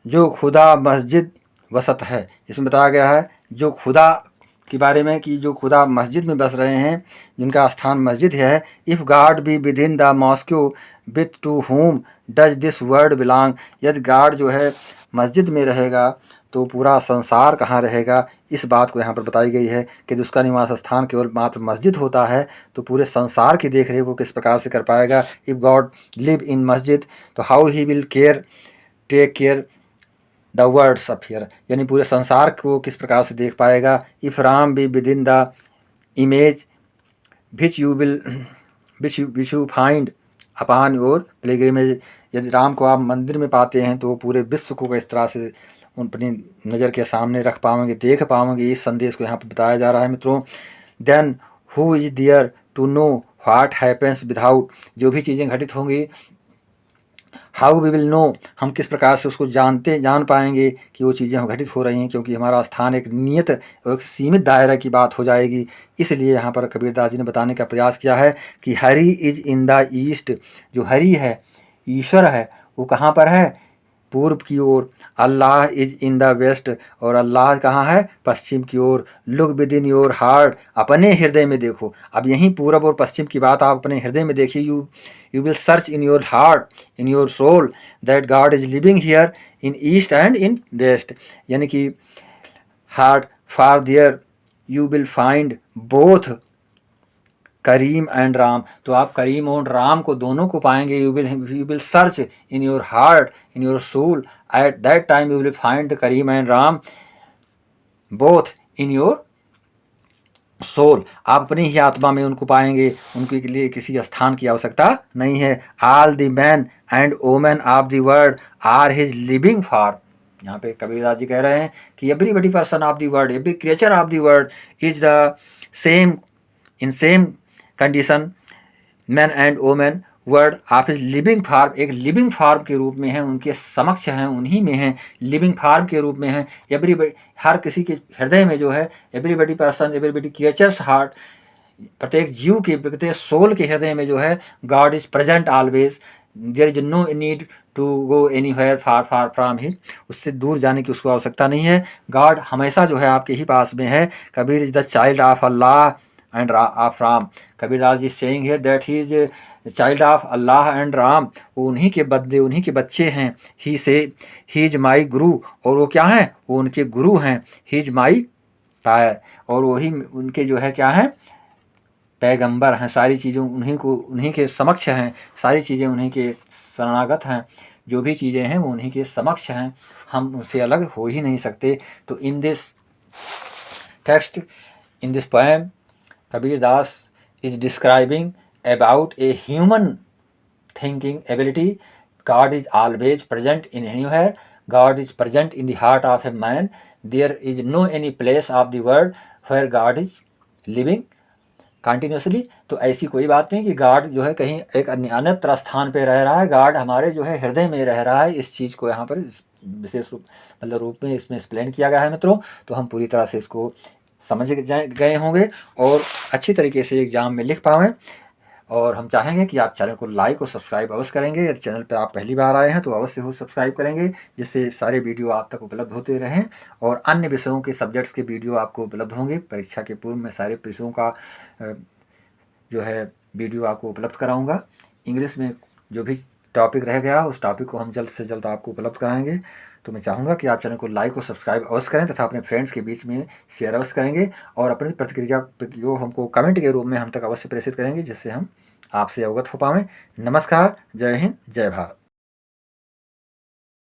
जो खुदा मस्जिद वसत है, इसमें बताया गया है जो खुदा के बारे में कि जो खुदा मस्जिद में बस रहे हैं, जिनका स्थान मस्जिद है। If God be with in the mosque with to home does this word belong, यदि गॉड जो है मस्जिद में रहेगा तो पूरा संसार कहाँ रहेगा। इस बात को यहाँ पर बताई गई है कि उसका निवास स्थान केवल मात्र मस्जिद होता है तो पूरे संसार की देख रेख वो किस प्रकार से कर पाएगा। If God live in masjid तो how he will take care the words of here, यानी पूरे संसार को किस प्रकार से देख पाएगा। If Ram be with in the image which you find upon your pilgrimage, यदि राम को आप मंदिर में पाते हैं तो वो पूरे विश्व को इस तरह से अपनी नज़र के सामने रख पाएंगे, देख पाएंगे। इस संदेश को यहाँ पर बताया जा रहा है मित्रों। Then who is there to know what happens without, जो भी चीज़ें घटित होंगी, हाउ वी विल नो, हम किस प्रकार से उसको जान पाएंगे कि वो चीज़ें घटित हो रही हैं, क्योंकि हमारा स्थान एक नियत और एक सीमित दायरा की बात हो जाएगी। इसलिए यहाँ पर कबीरदास जी ने बताने का प्रयास किया है कि Hari is in the east, जो हरि है, ईश्वर है, वो कहाँ पर है, पूर्व की ओर। Allah is in the west, और अल्लाह कहाँ है, पश्चिम की ओर। Look within your heart, अपने हृदय में देखो। अब यहीं पूरब और पश्चिम की बात आप अपने हृदय में देखिए। You will search in your heart, in your soul that God is living here in east and in west, यानी कि heart for there you will find both Karim and Ram, तो आप करीम और राम को दोनों को पाएंगे। You will search in your heart, in your soul, at that time you will find Karim and Ram both in your soul, आप अपनी ही आत्मा में उनको पाएंगे, उनके लिए किसी स्थान की आवश्यकता नहीं है। All the man and women of the world are his living for, यहाँ पे कबीरदास जी कह रहे हैं कि everybody person of the world, every creature of the world is the same in same condition, man and women word of is living form, एक लिविंग फार्म के रूप में है, उनके समक्ष हैं, उन्हीं में हैं, लिविंग फार्म के रूप में है। एवरीबडी, हर किसी के हृदय में जो है, everybody person, everybody creatures heart, प्रत्येक जीव के, प्रत्येक सोल के हृदय में जो है God is present always, there is no need to go anywhere far far from him, उससे दूर जाने की उसको आवश्यकता नहीं है। गॉड हमेशा जो है आपके ही पास में है। Kabir is the child of Allah end of Ram. Kabir Das is saying here that he is child of Allah and Ram, वो उन्हीं के बदले, उन्हीं के बच्चे हैं। ही से ही इज माई गुरु, और वो क्या हैं, वो उनके गुरु हैं। ही इज माई फायर, और वही उनके जो है क्या है, पैगंबर हैं। सारी चीज़ें उन्हीं के समक्ष हैं, सारी चीज़ें उन्हीं के शरणागत हैं। जो भी चीज़ें हैं वो उन्हीं के समक्ष हैं, हम उनसे अलग हो ही नहीं सकते। तो in this text, in this poem, Kabir Das is describing about a human thinking ability. God is always present in anywhere. God is present in the heart of a man. There is no any place of the world where God is living continuously. तो ऐसी कोई बात नहीं कि गॉड जो है कहीं एक अन्यत्र स्थान पे रह रहा है। गॉड हमारे जो है हृदय में रह रहा है। इस चीज़ को यहाँ पर विशेष रूप में इसमें एक्सप्लेन किया गया है मित्रों। तो हम पूरी तरह से इसको समझ गए होंगे और अच्छी तरीके से एग्जाम में लिख पाएँ। और हम चाहेंगे कि आप चैनल को लाइक और सब्सक्राइब अवश्य करेंगे। यदि चैनल पर आप पहली बार आए हैं तो अवश्य हो सब्सक्राइब करेंगे, जिससे सारे वीडियो आप तक उपलब्ध होते रहें और अन्य विषयों के सब्जेक्ट्स के वीडियो आपको उपलब्ध होंगे। परीक्षा के पूर्व में सारे विषयों का जो है वीडियो आपको उपलब्ध कराऊंगा। इंग्लिश में जो भी टॉपिक रह गया उस टॉपिक को हम जल्द से जल्द आपको उपलब्ध कराएंगे। तो मैं चाहूँगा कि आप चैनल को लाइक और सब्सक्राइब अवश्य करें तथा अपने फ्रेंड्स के बीच में शेयर अवश्य करेंगे और अपनी प्रतिक्रिया जो हमको कमेंट के रूप में हम तक अवश्य प्रेषित करेंगे, जिससे हम आपसे अवगत हो पाएँ। नमस्कार, जय हिंद, जय भारत।